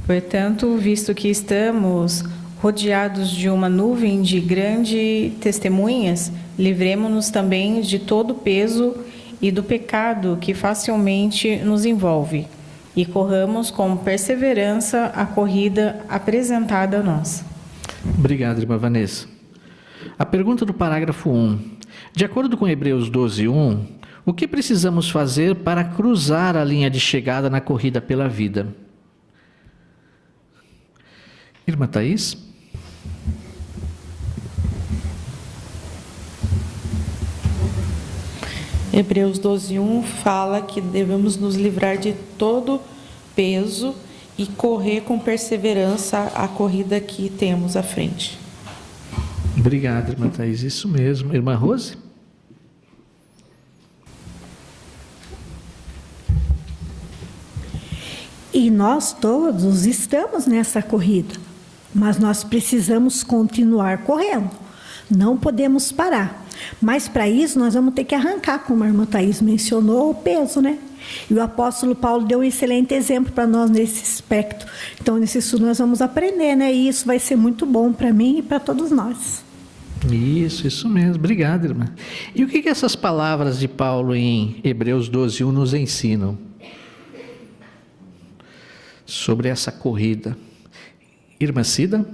Portanto, visto que estamos rodeados de uma nuvem de grandes testemunhas, livremo-nos também de todo o peso e do pecado que facilmente nos envolve, e corramos com perseverança a corrida apresentada a nós. Obrigado, irmã Vanessa. A pergunta do parágrafo 1. De acordo com Hebreus 12:1, o que precisamos fazer para cruzar a linha de chegada na corrida pela vida? Irmã Thaís? Hebreus 12:1 fala que devemos nos livrar de todo peso e correr com perseverança a corrida que temos à frente. Obrigado, irmã Thaís. Isso mesmo. Irmã Rose? E nós todos estamos nessa corrida, mas nós precisamos continuar correndo. Não podemos parar. Mas para isso nós vamos ter que arrancar, como a irmã Thaís mencionou, o peso, né? E o apóstolo Paulo deu um excelente exemplo para nós nesse aspecto. Então, nesse estudo nós vamos aprender, né? E isso vai ser muito bom para mim e para todos nós. Isso mesmo. Obrigado, irmã. E o que essas palavras de Paulo em Hebreus 12:1 nos ensinam sobre essa corrida? Irmã Cida?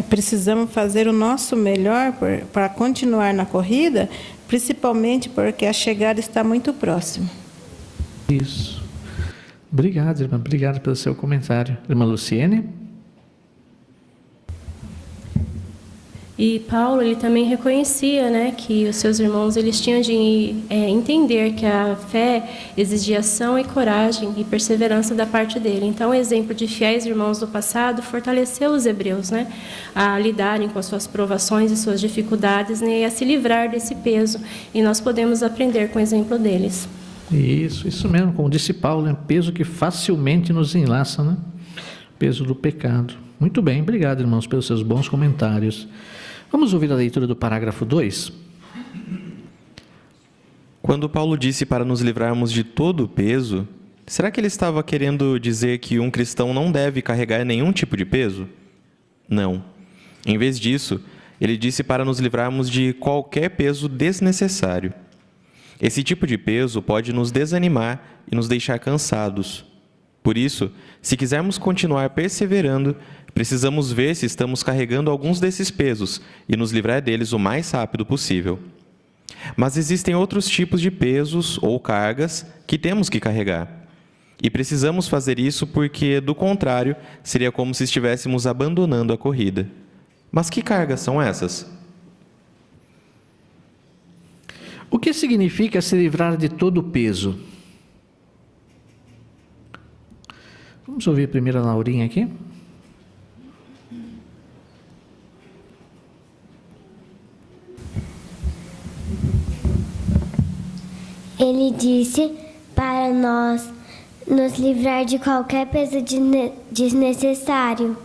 Precisamos fazer o nosso melhor para continuar na corrida, principalmente porque a chegada está muito próxima. Isso. Obrigado, irmã. Obrigado pelo seu comentário. Irmã Luciene? E Paulo, ele também reconhecia, né, que os seus irmãos eles tinham de entender que a fé exigia ação e coragem e perseverança da parte dele. Então, o exemplo de fiéis irmãos do passado fortaleceu os hebreus, né, a lidarem com as suas provações e suas dificuldades, né, e a se livrar desse peso. E nós podemos aprender com o exemplo deles. Isso mesmo, como disse Paulo, é um peso que facilmente nos enlaça, né? Peso do pecado. Muito bem, obrigado, irmãos, pelos seus bons comentários. Vamos ouvir a leitura do parágrafo 2? Quando Paulo disse para nos livrarmos de todo o peso, será que ele estava querendo dizer que um cristão não deve carregar nenhum tipo de peso? Não. Em vez disso, ele disse para nos livrarmos de qualquer peso desnecessário. Esse tipo de peso pode nos desanimar e nos deixar cansados. Por isso, se quisermos continuar perseverando, precisamos ver se estamos carregando alguns desses pesos e nos livrar deles o mais rápido possível. Mas existem outros tipos de pesos ou cargas que temos que carregar. E precisamos fazer isso porque, do contrário, seria como se estivéssemos abandonando a corrida. Mas que cargas são essas? O que significa se livrar de todo o peso? Vamos ouvir primeiro a Laurinha aqui. disse para nós nos livrar de qualquer peso desnecessário.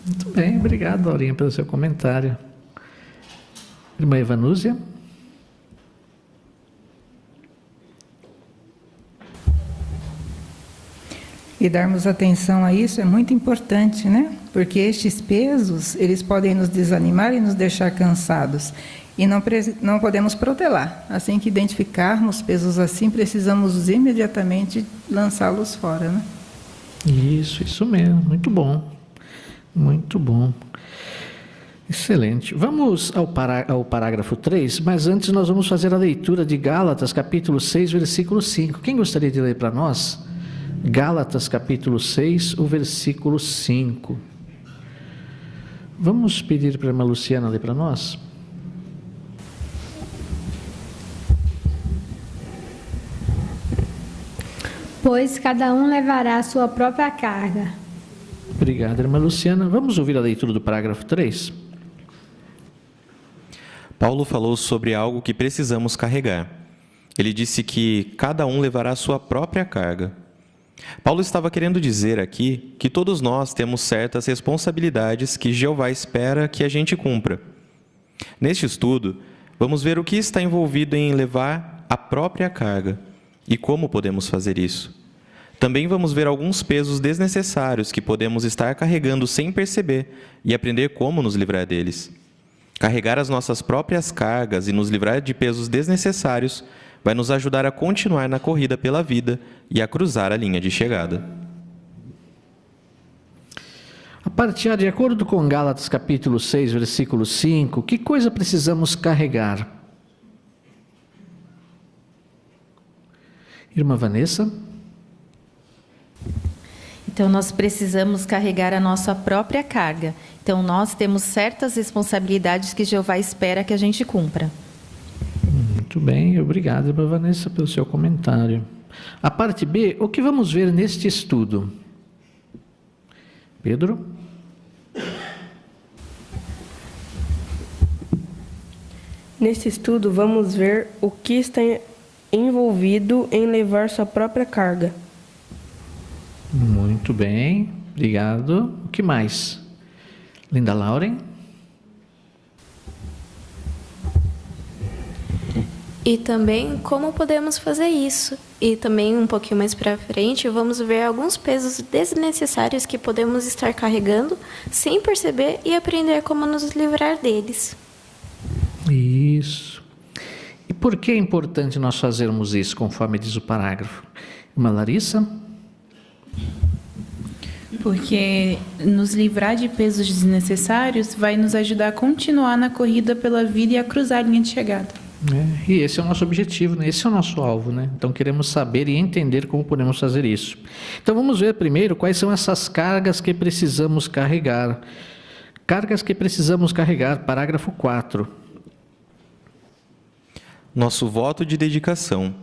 Muito bem, obrigado, Laurinha, pelo seu comentário. Irmã Evanúzia? E darmos atenção a isso é muito importante, né? Porque estes pesos, eles podem nos desanimar e nos deixar cansados. E não podemos protelar. Assim que identificarmos pesos assim, precisamos imediatamente lançá-los fora, né? Isso mesmo. Muito bom. Muito bom. Excelente. Vamos ao parágrafo 3, mas antes nós vamos fazer a leitura de Gálatas, capítulo 6, versículo 5. Quem gostaria de ler para nós? Gálatas, capítulo 6, o versículo 5. Vamos pedir para a irmã Luciana ler para nós? Pois cada um levará a sua própria carga. Obrigado, irmã Luciana. Vamos ouvir a leitura do parágrafo 3? Paulo falou sobre algo que precisamos carregar. Ele disse que cada um levará a sua própria carga. Paulo estava querendo dizer aqui que todos nós temos certas responsabilidades que Jeová espera que a gente cumpra. Neste estudo, vamos ver o que está envolvido em levar a própria carga e como podemos fazer isso. Também vamos ver alguns pesos desnecessários que podemos estar carregando sem perceber e aprender como nos livrar deles. Carregar as nossas próprias cargas e nos livrar de pesos desnecessários vai nos ajudar a continuar na corrida pela vida e a cruzar a linha de chegada. A partir de acordo com Gálatas capítulo 6, versículo 5, que coisa precisamos carregar? Irmã Vanessa? Então, nós precisamos carregar a nossa própria carga. Então, nós temos certas responsabilidades que Jeová espera que a gente cumpra. Muito bem, obrigado, irmã Vanessa, pelo seu comentário. A parte B, o que vamos ver neste estudo? Pedro? Neste estudo, vamos ver o que está envolvido em levar sua própria carga. Muito bem, obrigado. O que mais? Linda Lauren? E também como podemos fazer isso. E também um pouquinho mais para frente vamos ver alguns pesos desnecessários que podemos estar carregando sem perceber e aprender como nos livrar deles. Isso. E por que é importante nós fazermos isso, conforme diz o parágrafo? Irmã Larissa? Porque nos livrar de pesos desnecessários vai nos ajudar a continuar na corrida pela vida e a cruzar a linha de chegada. E esse é o nosso objetivo, né? Esse é o nosso alvo, né? Então queremos saber e entender como podemos fazer isso. Então vamos ver primeiro quais são essas cargas que precisamos carregar. Cargas que precisamos carregar, parágrafo 4. Nosso voto de dedicação.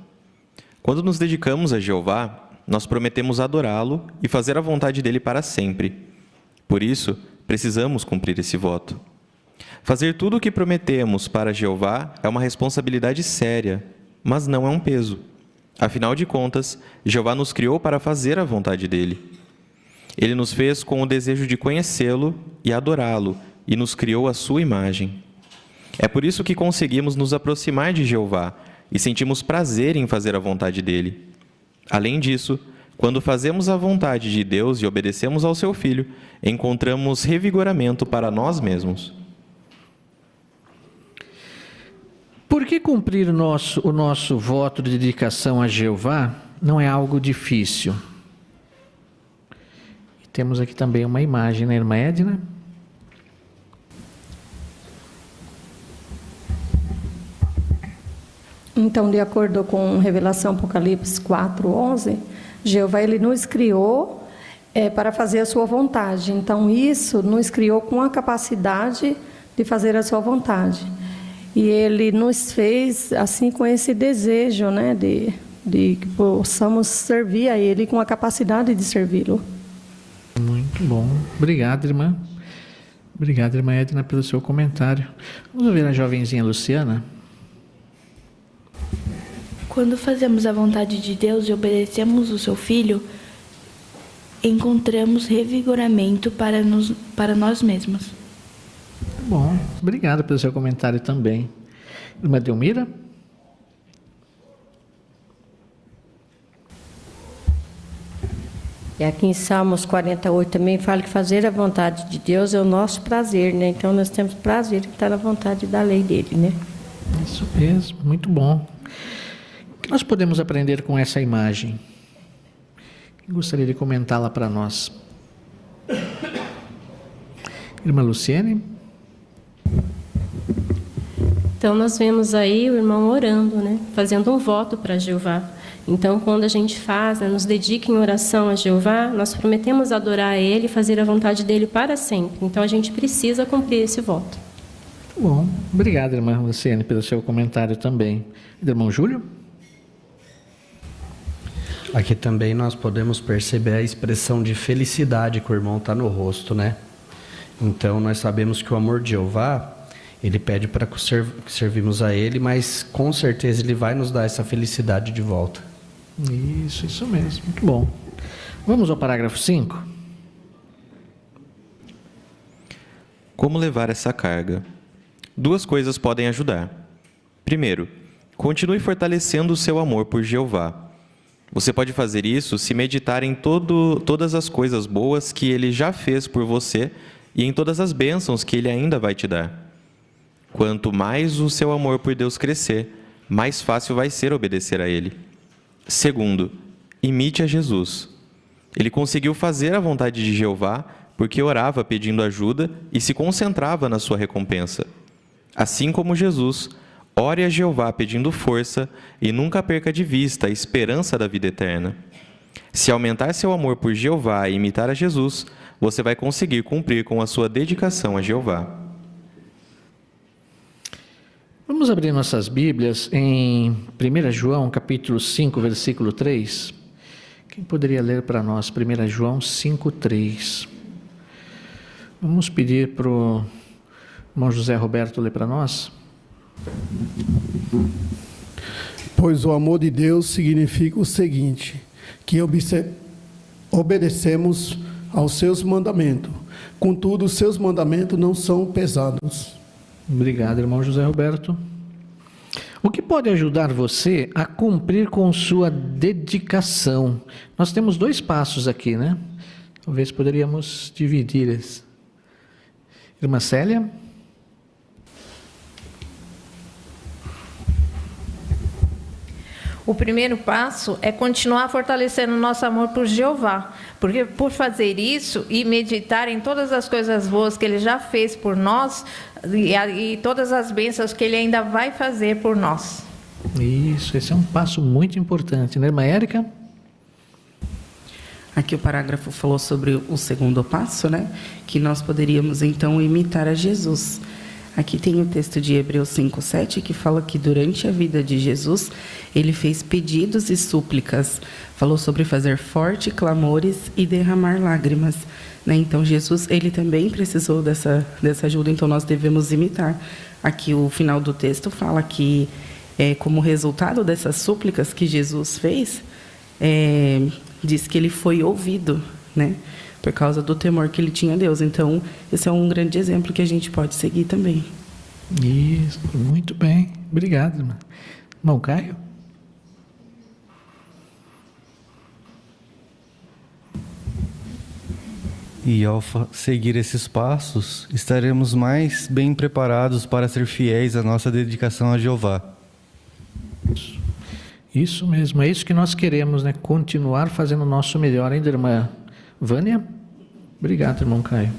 Quando nos dedicamos a Jeová, nós prometemos adorá-lo e fazer a vontade dele para sempre. Por isso, precisamos cumprir esse voto. Fazer tudo o que prometemos para Jeová é uma responsabilidade séria, mas não é um peso. Afinal de contas, Jeová nos criou para fazer a vontade dele. Ele nos fez com o desejo de conhecê-lo e adorá-lo, e nos criou à sua imagem. É por isso que conseguimos nos aproximar de Jeová e sentimos prazer em fazer a vontade dele. Além disso, quando fazemos a vontade de Deus e obedecemos ao seu Filho, encontramos revigoramento para nós mesmos. Por que cumprir o nosso voto de dedicação a Jeová não é algo difícil? Temos aqui também uma imagem, né, irmã Edna? Então, de acordo com Revelação Apocalipse 4:11, Jeová ele nos criou para fazer a sua vontade. Então, isso nos criou com a capacidade de fazer a sua vontade. E ele nos fez assim com esse desejo, né, de que possamos servir a ele com a capacidade de servi-lo. Muito bom. Obrigado, irmã. Obrigado, irmã Edna, pelo seu comentário. Vamos ouvir a jovenzinha Luciana. Quando fazemos a vontade de Deus e obedecemos o seu Filho, encontramos revigoramento para nós mesmos. Bom, obrigado pelo seu comentário também. Irmã Delmira? E aqui em Salmos 48 também fala que fazer a vontade de Deus é o nosso prazer, né? Então nós temos prazer em estar na vontade da lei dele, né? Isso mesmo, muito bom. O que nós podemos aprender com essa imagem? Eu gostaria de comentá-la para nós. Irmã Luciene? Então nós vemos aí o irmão orando, né? Fazendo um voto para Jeová. Então, quando a gente faz, né, nos dedica em oração a Jeová, nós prometemos adorar a Ele e fazer a vontade dEle para sempre. Então, a gente precisa cumprir esse voto. Bom, obrigado, irmã Luciene, pelo seu comentário também. Irmão Júlio? Aqui também nós podemos perceber a expressão de felicidade que o irmão está no rosto, né? Então, nós sabemos que o amor de Jeová, ele pede para que servimos a Ele, mas com certeza Ele vai nos dar essa felicidade de volta. Isso mesmo, muito bom. Vamos ao parágrafo 5. Como levar essa carga? 2 coisas podem ajudar. Primeiro, continue fortalecendo o seu amor por Jeová. Você pode fazer isso se meditar em todas as coisas boas que Ele já fez por você e em todas as bênçãos que Ele ainda vai te dar. Quanto mais o seu amor por Deus crescer, mais fácil vai ser obedecer a Ele. Segundo, imite a Jesus. Ele conseguiu fazer a vontade de Jeová porque orava pedindo ajuda e se concentrava na sua recompensa. Assim como Jesus, ore a Jeová pedindo força e nunca perca de vista a esperança da vida eterna. Se aumentar seu amor por Jeová e imitar a Jesus, você vai conseguir cumprir com a sua dedicação a Jeová. Vamos abrir nossas Bíblias em 1 João, capítulo 5, versículo 3. Quem poderia ler para nós 1 João 5, 3? Vamos pedir para o irmão José Roberto ler para nós. Pois o amor de Deus significa o seguinte, que obedecemos aos seus mandamentos. Contudo, os seus mandamentos não são pesados. Obrigado, irmão José Roberto. O que pode ajudar você a cumprir com sua dedicação? Nós temos 2 passos aqui, né? Talvez poderíamos dividir esse. Irmã Célia? O primeiro passo é continuar fortalecendo o nosso amor por Jeová, porque por fazer isso e meditar em todas as coisas boas que Ele já fez por nós e todas as bênçãos que Ele ainda vai fazer por nós. Isso, esse é um passo muito importante, né, irmã Érica? Aqui o parágrafo falou sobre o segundo passo, né? Que nós poderíamos então imitar a Jesus. Aqui tem o texto de Hebreus 5:7 que fala que durante a vida de Jesus, ele fez pedidos e súplicas. Falou sobre fazer forte clamores e derramar lágrimas. Né? Então Jesus, ele também precisou dessa ajuda, então nós devemos imitar. Aqui o final do texto fala que como resultado dessas súplicas que Jesus fez, diz que ele foi ouvido, né? Por causa do temor que ele tinha a Deus. Então, esse é um grande exemplo que a gente pode seguir também. Isso, muito bem. Obrigado, irmão. Irmão Caio? E ao seguir esses passos, estaremos mais bem preparados para ser fiéis à nossa dedicação a Jeová. Isso mesmo, é isso que nós queremos, né? Continuar fazendo o nosso melhor, ainda, irmã Vânia? Obrigado, irmão Caio.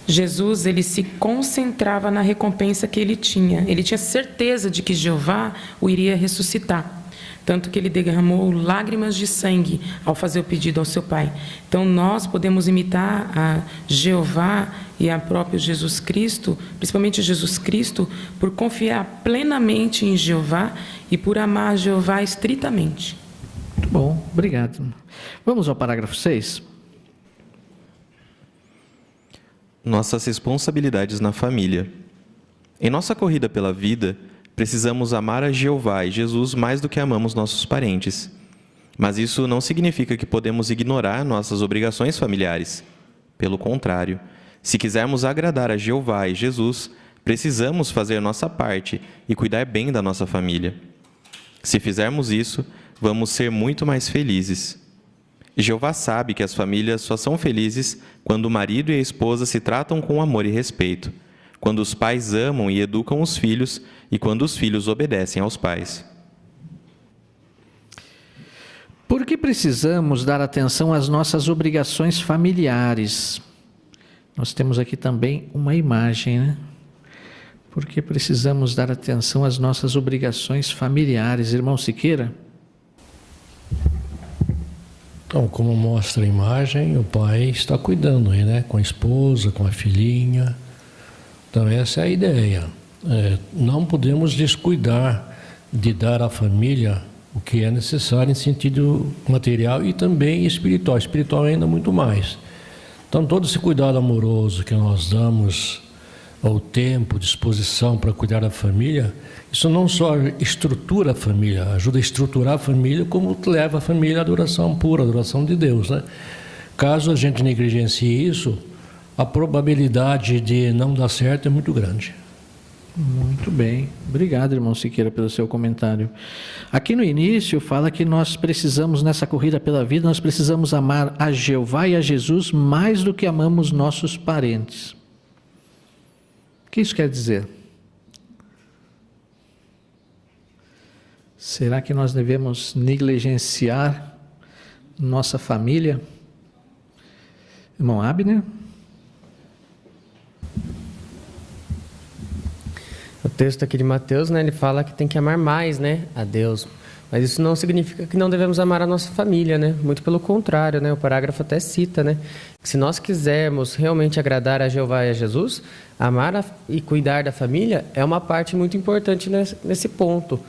Jesus, ele se concentrava na recompensa que ele tinha. Ele tinha certeza de que Jeová o iria ressuscitar. Tanto que ele derramou lágrimas de sangue ao fazer o pedido ao seu Pai. Então, nós podemos imitar a Jeová e a próprio Jesus Cristo, principalmente Jesus Cristo, por confiar plenamente em Jeová e por amar Jeová estritamente. Muito bom, obrigado. Vamos ao parágrafo 6. Nossas responsabilidades na família. Em nossa corrida pela vida, precisamos amar a Jeová e Jesus mais do que amamos nossos parentes. Mas isso não significa que podemos ignorar nossas obrigações familiares. Pelo contrário, se quisermos agradar a Jeová e Jesus, precisamos fazer nossa parte e cuidar bem da nossa família. Se fizermos isso, vamos ser muito mais felizes. Jeová sabe que as famílias só são felizes quando o marido e a esposa se tratam com amor e respeito, quando os pais amam e educam os filhos e quando os filhos obedecem aos pais. Por que precisamos dar atenção às nossas obrigações familiares? Nós temos aqui também uma imagem, né? Por que precisamos dar atenção às nossas obrigações familiares? Irmão Siqueira? Então, como mostra a imagem, o pai está cuidando aí, né? Com a esposa, com a filhinha. Então, essa é a ideia. Não podemos descuidar de dar à família o que é necessário em sentido material e também espiritual. Espiritual ainda muito mais. Então, todo esse cuidado amoroso que nós damos ao tempo, disposição para cuidar da família, isso não só estrutura a família, ajuda a estruturar a família, como leva a família à adoração pura, à adoração de Deus, né? Caso a gente negligencie isso, a probabilidade de não dar certo é muito grande. Muito bem. Obrigado, irmão Siqueira, pelo seu comentário. Aqui no início fala que nós precisamos, nessa corrida pela vida, nós precisamos amar a Jeová e a Jesus mais do que amamos nossos parentes. O que isso quer dizer? Será que nós devemos negligenciar nossa família? Irmão Abner? O texto aqui de Mateus, né, ele fala que tem que amar mais, né, a Deus. Mas isso não significa que não devemos amar a nossa família, né? Muito pelo contrário, né? O parágrafo até cita, né? Que se nós quisermos realmente agradar a Jeová e a Jesus, amar e cuidar da família é uma parte muito importante nesse ponto.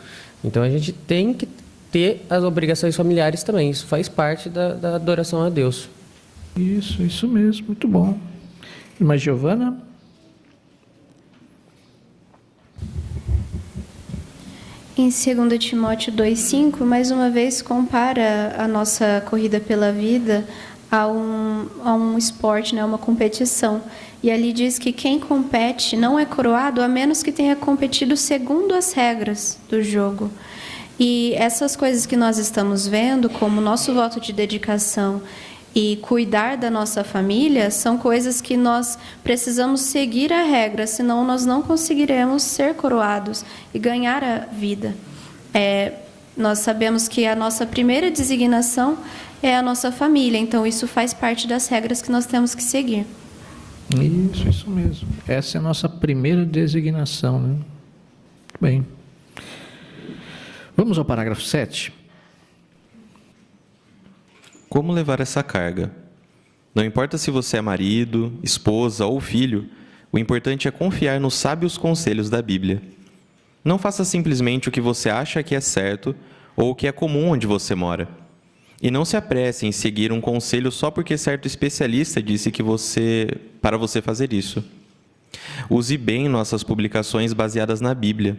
Então a gente tem que ter as obrigações familiares também. Isso faz parte da adoração a Deus. Isso mesmo, muito bom. Irmã Giovana? Em 2 Timóteo 2,5, mais uma vez compara a nossa corrida pela vida a um esporte, né, uma competição. E ali diz que quem compete não é coroado a menos que tenha competido segundo as regras do jogo. E essas coisas que nós estamos vendo, como nosso voto de dedicação e cuidar da nossa família, são coisas que nós precisamos seguir a regra, senão nós não conseguiremos ser coroados e ganhar a vida. Nós sabemos que a nossa primeira designação é a nossa família, então isso faz parte das regras que nós temos que seguir. Isso mesmo. Essa é a nossa primeira designação, né? Muito bem. Vamos ao parágrafo 7. Como levar essa carga? Não importa se você é marido, esposa ou filho, o importante é confiar nos sábios conselhos da Bíblia. Não faça simplesmente o que você acha que é certo ou o que é comum onde você mora. E não se apresse em seguir um conselho só porque certo especialista disse para você fazer isso. Use bem nossas publicações baseadas na Bíblia.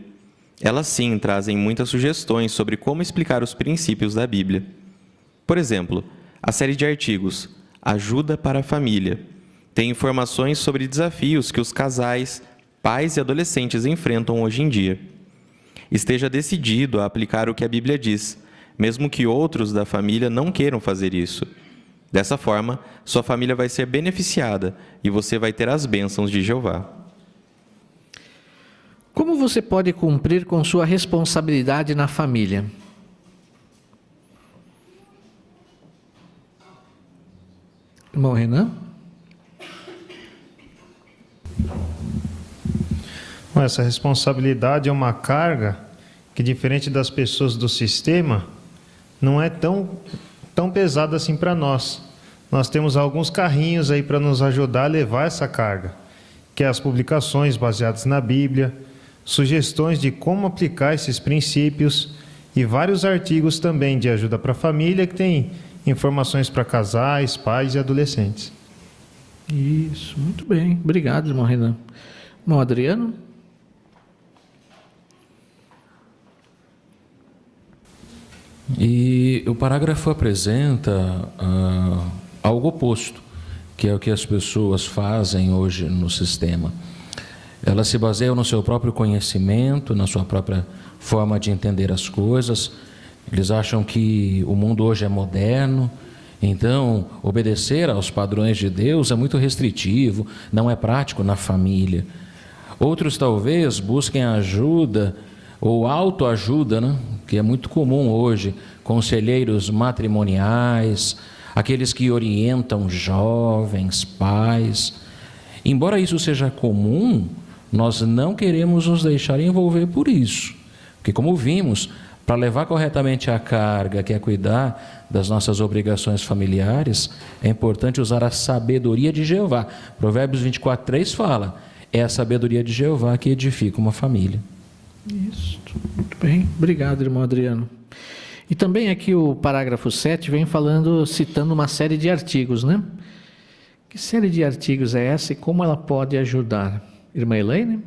Elas sim trazem muitas sugestões sobre como explicar os princípios da Bíblia. Por exemplo, a série de artigos Ajuda para a Família tem informações sobre desafios que os casais, pais e adolescentes enfrentam hoje em dia. Esteja decidido a aplicar o que a Bíblia diz, mesmo que outros da família não queiram fazer isso. Dessa forma, sua família vai ser beneficiada e você vai ter as bênçãos de Jeová. Como você pode cumprir com sua responsabilidade na família? Irmão Renan? Essa responsabilidade é uma carga que, diferente das pessoas do sistema, não é tão pesada assim para nós. Nós temos alguns carrinhos aí para nos ajudar a levar essa carga, que é as publicações baseadas na Bíblia, sugestões de como aplicar esses princípios e vários artigos também de ajuda para a família que tem informações para casais, pais e adolescentes. Isso, muito bem. Obrigado, irmão Renan. Irmão Adriano? E o parágrafo apresenta algo oposto, que é o que as pessoas fazem hoje no sistema. Elas se baseiam no seu próprio conhecimento, na sua própria forma de entender as coisas. Eles acham que o mundo hoje é moderno, então obedecer aos padrões de Deus é muito restritivo, não é prático na família. Outros talvez busquem ajuda ou autoajuda, né? Que é muito comum hoje, conselheiros matrimoniais, aqueles que orientam jovens, pais. Embora isso seja comum, nós não queremos nos deixar envolver por isso. Porque, como vimos, para levar corretamente a carga, que é cuidar das nossas obrigações familiares, é importante usar a sabedoria de Jeová. Provérbios 24:3 fala, é a sabedoria de Jeová que edifica uma família. Isso, muito bem. Obrigado, irmão Adriano. E também aqui o parágrafo 7 vem falando, citando uma série de artigos, né? Que série de artigos é essa e como ela pode ajudar? Irmã Elaine?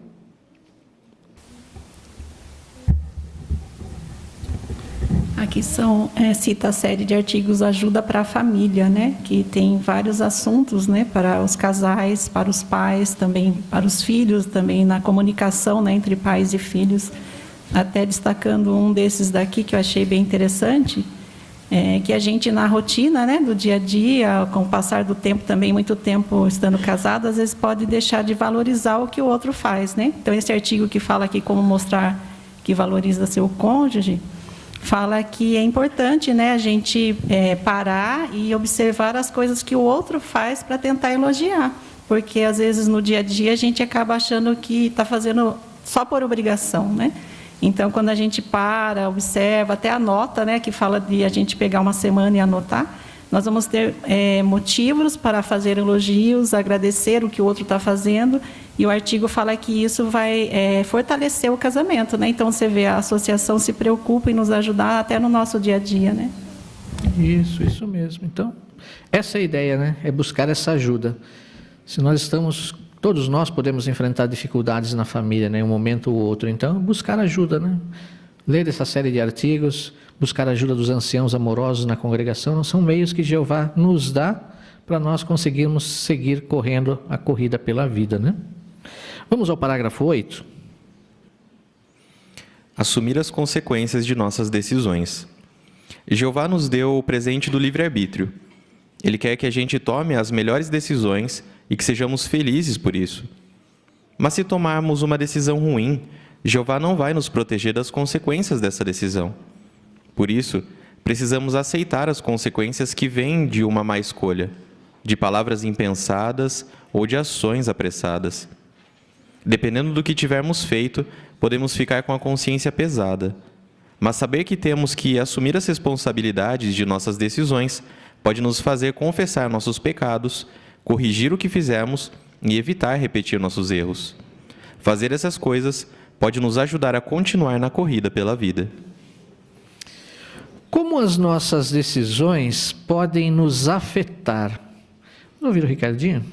Aqui cita a série de artigos Ajuda para a Família, né? Que tem vários assuntos, né? Para os casais, para os pais, também para os filhos, também na comunicação, né? Entre pais e filhos. Até destacando um desses daqui que eu achei bem interessante, que a gente na rotina, né? Do dia a dia, com o passar do tempo também, muito tempo estando casado, às vezes pode deixar de valorizar o que o outro faz, né? Então esse artigo que fala aqui como mostrar que valoriza seu cônjuge, fala que é importante, né, a gente parar e observar as coisas que o outro faz para tentar elogiar. Porque, às vezes, no dia a dia, a gente acaba achando que está fazendo só por obrigação, né? Então, quando a gente para, observa, até anota, né, que fala de a gente pegar uma semana e anotar, nós vamos ter motivos para fazer elogios, agradecer o que o outro está fazendo, e o artigo fala que isso vai fortalecer o casamento, né? Então, você vê, a associação se preocupa em nos ajudar até no nosso dia a dia, né? Isso mesmo. Então, essa é a ideia, né? É buscar essa ajuda. Se nós estamos, todos nós podemos enfrentar dificuldades na família, né? Um momento ou outro. Então, buscar ajuda, né? Ler essa série de artigos, buscar a ajuda dos anciãos amorosos na congregação, são meios que Jeová nos dá para nós conseguirmos seguir correndo a corrida pela vida, né? Vamos ao parágrafo 8. Assumir as consequências de nossas decisões. Jeová nos deu o presente do livre-arbítrio. Ele quer que a gente tome as melhores decisões e que sejamos felizes por isso. Mas se tomarmos uma decisão ruim, Jeová não vai nos proteger das consequências dessa decisão. Por isso, precisamos aceitar as consequências que vêm de uma má escolha, de palavras impensadas ou de ações apressadas. Dependendo do que tivermos feito, podemos ficar com a consciência pesada. Mas saber que temos que assumir as responsabilidades de nossas decisões pode nos fazer confessar nossos pecados, corrigir o que fizemos e evitar repetir nossos erros. Fazer essas coisas pode nos ajudar a continuar na corrida pela vida. Como as nossas decisões podem nos afetar? Vamos ouvir o Ricardinho?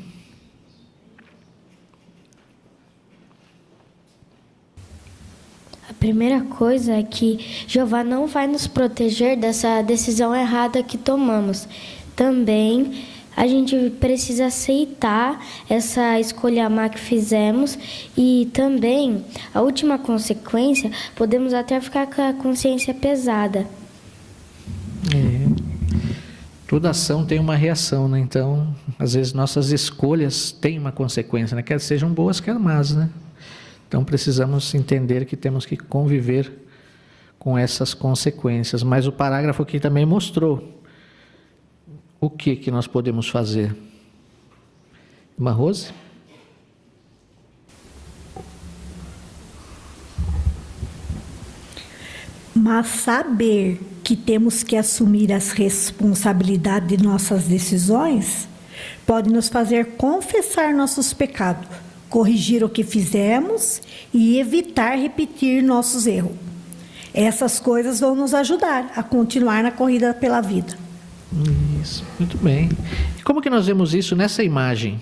A primeira coisa é que Jeová não vai nos proteger dessa decisão errada que tomamos. Também a gente precisa aceitar essa escolha má que fizemos e também, a última consequência, podemos até ficar com a consciência pesada. Toda ação tem uma reação, né? Então, às vezes nossas escolhas têm uma consequência, né? Quer sejam boas, quer más, né? Então, precisamos entender que temos que conviver com essas consequências. Mas o parágrafo aqui também mostrou o que nós podemos fazer. Irmã Rose? Mas saber que temos que assumir as responsabilidades de nossas decisões pode nos fazer confessar nossos pecados, corrigir o que fizemos e evitar repetir nossos erros. Essas coisas vão nos ajudar a continuar na corrida pela vida. Isso, muito bem. E como que nós vemos isso nessa imagem?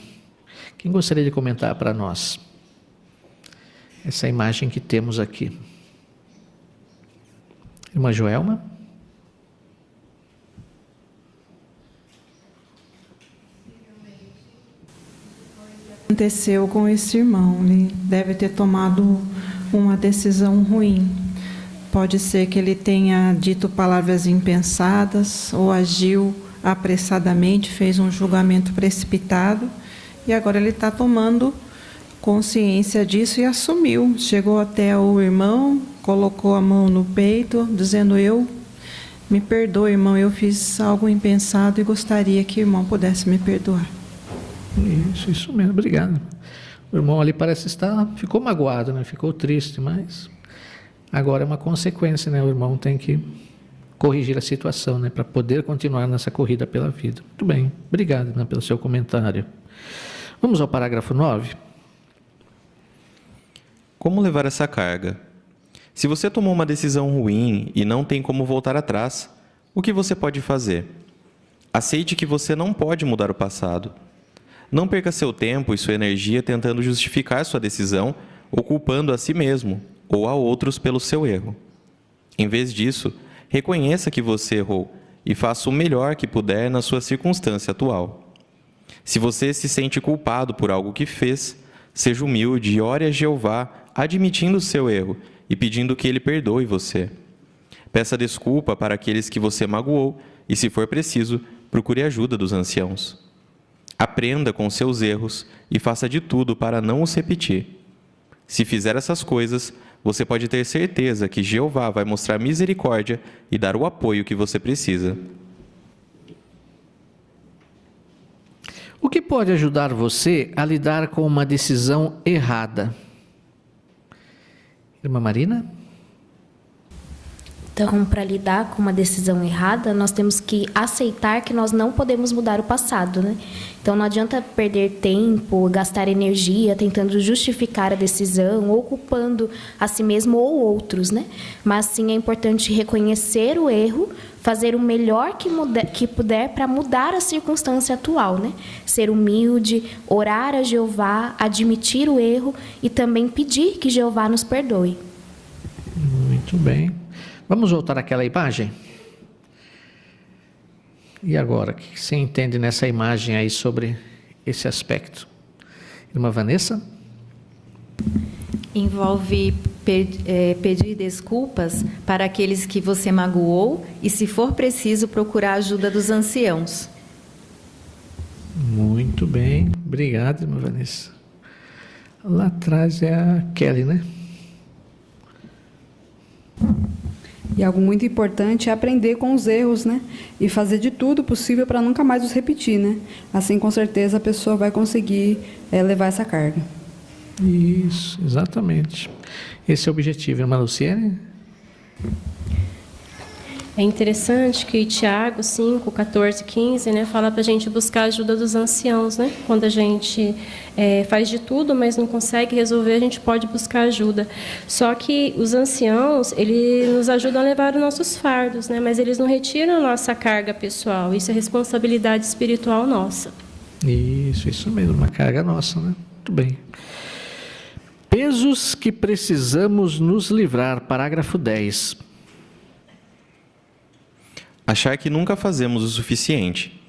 Quem gostaria de comentar para nós? Essa imagem que temos aqui. Irmã Joelma? Aconteceu com esse irmão, ele deve ter tomado uma decisão ruim. Pode ser que ele tenha dito palavras impensadas ou agiu apressadamente, fez um julgamento precipitado e agora ele está tomando consciência disso e assumiu. Chegou até o irmão, colocou a mão no peito, dizendo: me perdoe, irmão, eu fiz algo impensado e gostaria que o irmão pudesse me perdoar. Isso mesmo, obrigado. O irmão ali ficou magoado, né? Ficou triste, mas agora é uma consequência, né? O irmão tem que corrigir a situação, né? Para poder continuar nessa corrida pela vida. Muito bem, obrigado, né, pelo seu comentário. Vamos ao parágrafo 9. Como levar essa carga? Se você tomou uma decisão ruim e não tem como voltar atrás, o que você pode fazer? Aceite que você não pode mudar o passado. Não perca seu tempo e sua energia tentando justificar sua decisão ou culpando a si mesmo ou a outros pelo seu erro. Em vez disso, reconheça que você errou e faça o melhor que puder na sua circunstância atual. Se você se sente culpado por algo que fez, seja humilde e ore a Jeová admitindo o seu erro e pedindo que Ele perdoe você. Peça desculpa para aqueles que você magoou e, se for preciso, procure ajuda dos anciãos. Aprenda com seus erros e faça de tudo para não os repetir. Se fizer essas coisas, você pode ter certeza que Jeová vai mostrar misericórdia e dar o apoio que você precisa. O que pode ajudar você a lidar com uma decisão errada? Irmã Marina? Então, para lidar com uma decisão errada, nós temos que aceitar que nós não podemos mudar o passado, né? Então, não adianta perder tempo, gastar energia tentando justificar a decisão ou culpando a si mesmo ou outros, né? Mas sim é importante reconhecer o erro, fazer o melhor que puder para mudar a circunstância atual, né? Ser humilde, orar a Jeová, admitir o erro e também pedir que Jeová nos perdoe. Muito bem. Vamos voltar àquela imagem? E agora, o que você entende nessa imagem aí sobre esse aspecto? Irmã Vanessa? Envolve pedir desculpas para aqueles que você magoou e, se for preciso, procurar a ajuda dos anciãos. Muito bem, obrigado, irmã Vanessa. Lá atrás é a Kelly, né? E algo muito importante é aprender com os erros, né? E fazer de tudo possível para nunca mais os repetir, né? Assim, com certeza, a pessoa vai conseguir levar essa carga. Isso, exatamente. Esse é o objetivo, irmã Luciene? É interessante que Tiago 5, 14, 15, né, fala para a gente buscar a ajuda dos anciãos, né? Quando a gente faz de tudo, mas não consegue resolver, a gente pode buscar ajuda. Só que os anciãos, eles nos ajudam a levar os nossos fardos, né? Mas eles não retiram a nossa carga pessoal. Isso é responsabilidade espiritual nossa. Isso mesmo, uma carga nossa, né? Muito bem. Pesos que precisamos nos livrar, parágrafo 10. Achar que nunca fazemos o suficiente.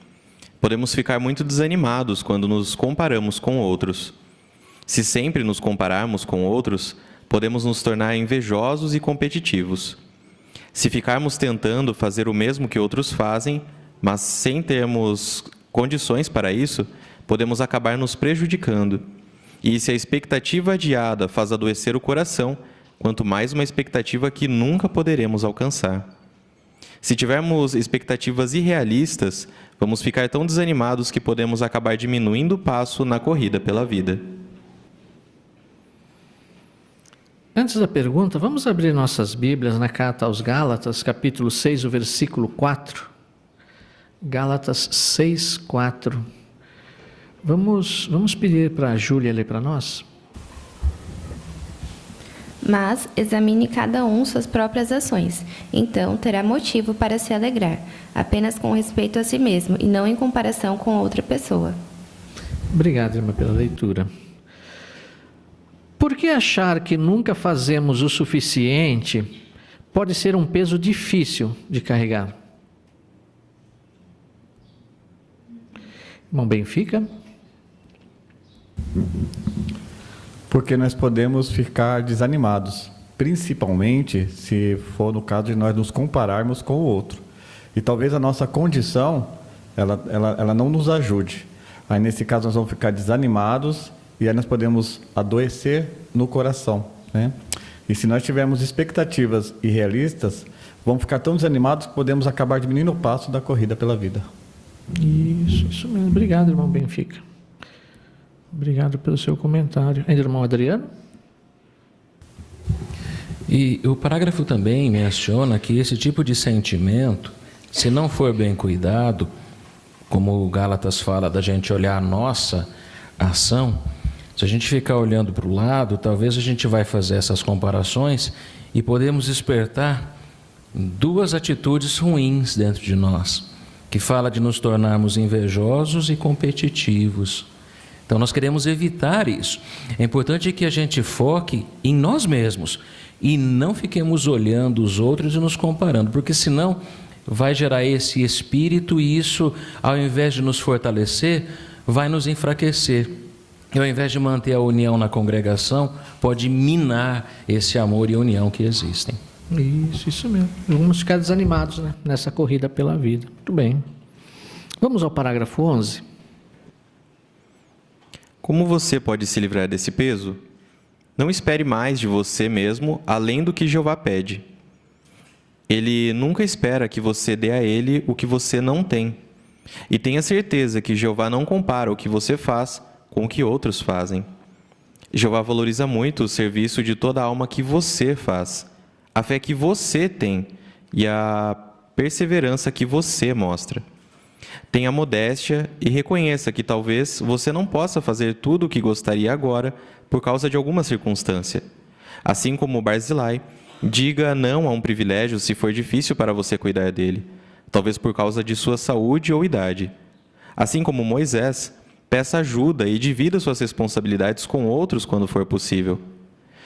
Podemos ficar muito desanimados quando nos comparamos com outros. Se sempre nos compararmos com outros, podemos nos tornar invejosos e competitivos. Se ficarmos tentando fazer o mesmo que outros fazem, mas sem termos condições para isso, podemos acabar nos prejudicando. E se a expectativa adiada faz adoecer o coração, quanto mais uma expectativa que nunca poderemos alcançar. Se tivermos expectativas irrealistas, vamos ficar tão desanimados que podemos acabar diminuindo o passo na corrida pela vida. Antes da pergunta, vamos abrir nossas Bíblias na carta aos Gálatas, capítulo 6, o versículo 4. Gálatas 6, 4. Vamos pedir para a Júlia ler para nós? Mas examine cada um suas próprias ações, então terá motivo para se alegrar, apenas com respeito a si mesmo e não em comparação com outra pessoa. Obrigado, irmã, pela leitura. Por que achar que nunca fazemos o suficiente pode ser um peso difícil de carregar? Irmão Benfica? Porque nós podemos ficar desanimados, principalmente se for no caso de nós nos compararmos com o outro. E talvez a nossa condição, ela não nos ajude. Aí nesse caso nós vamos ficar desanimados e aí nós podemos adoecer no coração, né? E se nós tivermos expectativas irrealistas, vamos ficar tão desanimados que podemos acabar diminuindo o passo da corrida pela vida. Isso mesmo. Obrigado, irmão Benfica. Obrigado pelo seu comentário. Ainda, irmão Adriano? E o parágrafo também menciona que esse tipo de sentimento, se não for bem cuidado, como o Gálatas fala da gente olhar a nossa ação, se a gente ficar olhando para o lado, talvez a gente vai fazer essas comparações e podemos despertar duas atitudes ruins dentro de nós, que fala de nos tornarmos invejosos e competitivos. Então nós queremos evitar isso. É importante que a gente foque em nós mesmos e não fiquemos olhando os outros e nos comparando, porque senão vai gerar esse espírito e isso, ao invés de nos fortalecer, vai nos enfraquecer. E ao invés de manter a união na congregação, pode minar esse amor e união que existem. Isso mesmo. Vamos ficar desanimados, né, nessa corrida pela vida. Muito bem. Vamos ao parágrafo 11. Como você pode se livrar desse peso? Não espere mais de você mesmo além do que Jeová pede. Ele nunca espera que você dê a ele o que você não tem. E tenha certeza que Jeová não compara o que você faz com o que outros fazem. Jeová valoriza muito o serviço de toda a alma que você faz, a fé que você tem e a perseverança que você mostra. Tenha modéstia e reconheça que talvez você não possa fazer tudo o que gostaria agora por causa de alguma circunstância. Assim como Barzilai, diga não a um privilégio se for difícil para você cuidar dele, talvez por causa de sua saúde ou idade. Assim como Moisés, peça ajuda e divida suas responsabilidades com outros quando for possível.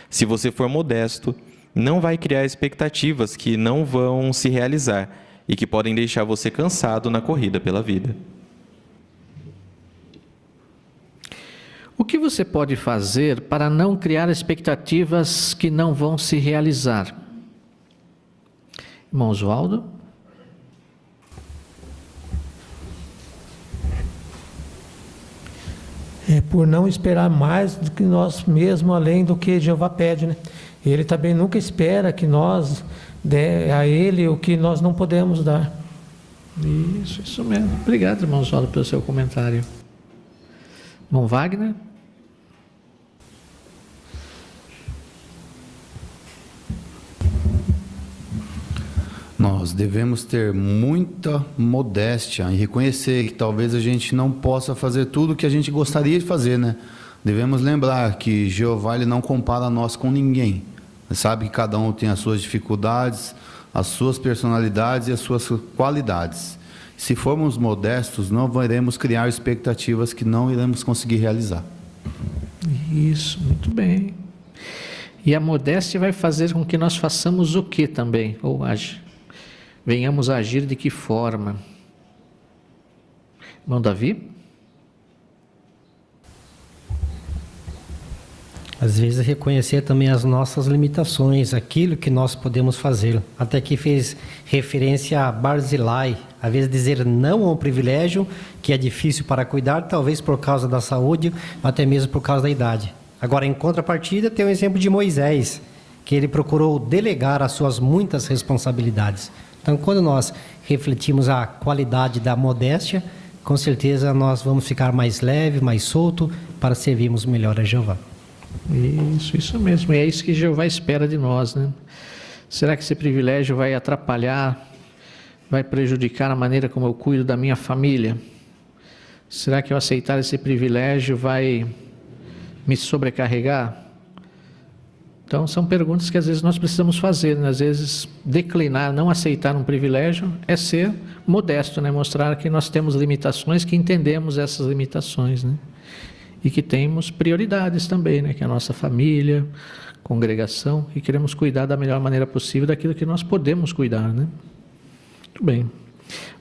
Se você for modesto, não vai criar expectativas que não vão se realizar e que podem deixar você cansado na corrida pela vida. O que você pode fazer para não criar expectativas que não vão se realizar? Irmão Oswaldo? Por não esperar mais do que nós mesmos, além do que Jeová pede, né? Ele também nunca espera que nós dê a Ele o que nós não podemos dar. Isso mesmo. Obrigado, irmão Oswaldo, pelo seu comentário. Irmão Wagner? Nós devemos ter muita modéstia e reconhecer que talvez a gente não possa fazer tudo o que a gente gostaria de fazer, né? Devemos lembrar que Jeová ele não compara nós com ninguém. Ele sabe que cada um tem as suas dificuldades, as suas personalidades e as suas qualidades. Se formos modestos, não iremos criar expectativas que não iremos conseguir realizar. Isso, muito bem. E a modéstia vai fazer com que nós façamos o que também? Ou venhamos a agir de que forma? Irmão Davi? Às vezes reconhecer também as nossas limitações, aquilo que nós podemos fazer. Até aqui fez referência a Barzilai, às vezes dizer não a um privilégio que é difícil para cuidar, talvez por causa da saúde, até mesmo por causa da idade. Agora, em contrapartida, tem o exemplo de Moisés, que ele procurou delegar as suas muitas responsabilidades. Então, quando nós refletimos a qualidade da modéstia, com certeza nós vamos ficar mais leve, mais solto, para servirmos melhor a Jeová. Isso mesmo. E é isso que Jeová espera de nós, né? Será que esse privilégio vai atrapalhar, vai prejudicar a maneira como eu cuido da minha família? Será que eu aceitar esse privilégio vai me sobrecarregar? Então, são perguntas que às vezes nós precisamos fazer, né? Às vezes, declinar, não aceitar um privilégio é ser modesto, né? Mostrar que nós temos limitações, que entendemos essas limitações, né? E que temos prioridades também, né? Que é a nossa família, congregação, e queremos cuidar da melhor maneira possível daquilo que nós podemos cuidar, né? Muito bem.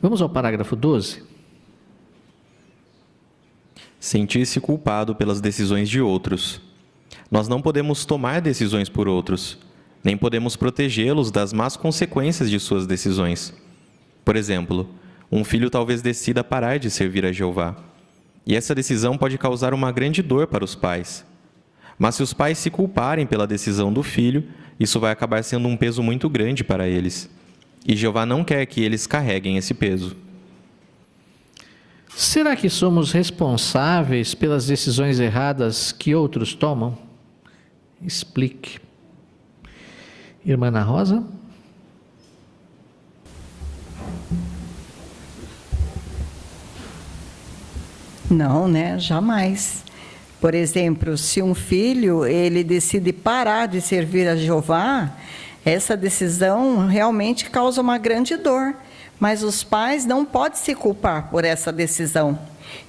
Vamos ao parágrafo 12. sentir-se culpado pelas decisões de outros. Nós não podemos tomar decisões por outros, nem podemos protegê-los das más consequências de suas decisões. Por exemplo, um filho talvez decida parar de servir a Jeová, e essa decisão pode causar uma grande dor para os pais. Mas se os pais se culparem pela decisão do filho, isso vai acabar sendo um peso muito grande para eles. E Jeová não quer que eles carreguem esse peso. Será que somos responsáveis pelas decisões erradas que outros tomam? Explique. Irmã Ana Rosa? Não, né? Jamais. Por exemplo, se um filho ele decide parar de servir a Jeová, essa decisão realmente causa uma grande dor. Mas os pais não podem se culpar por essa decisão.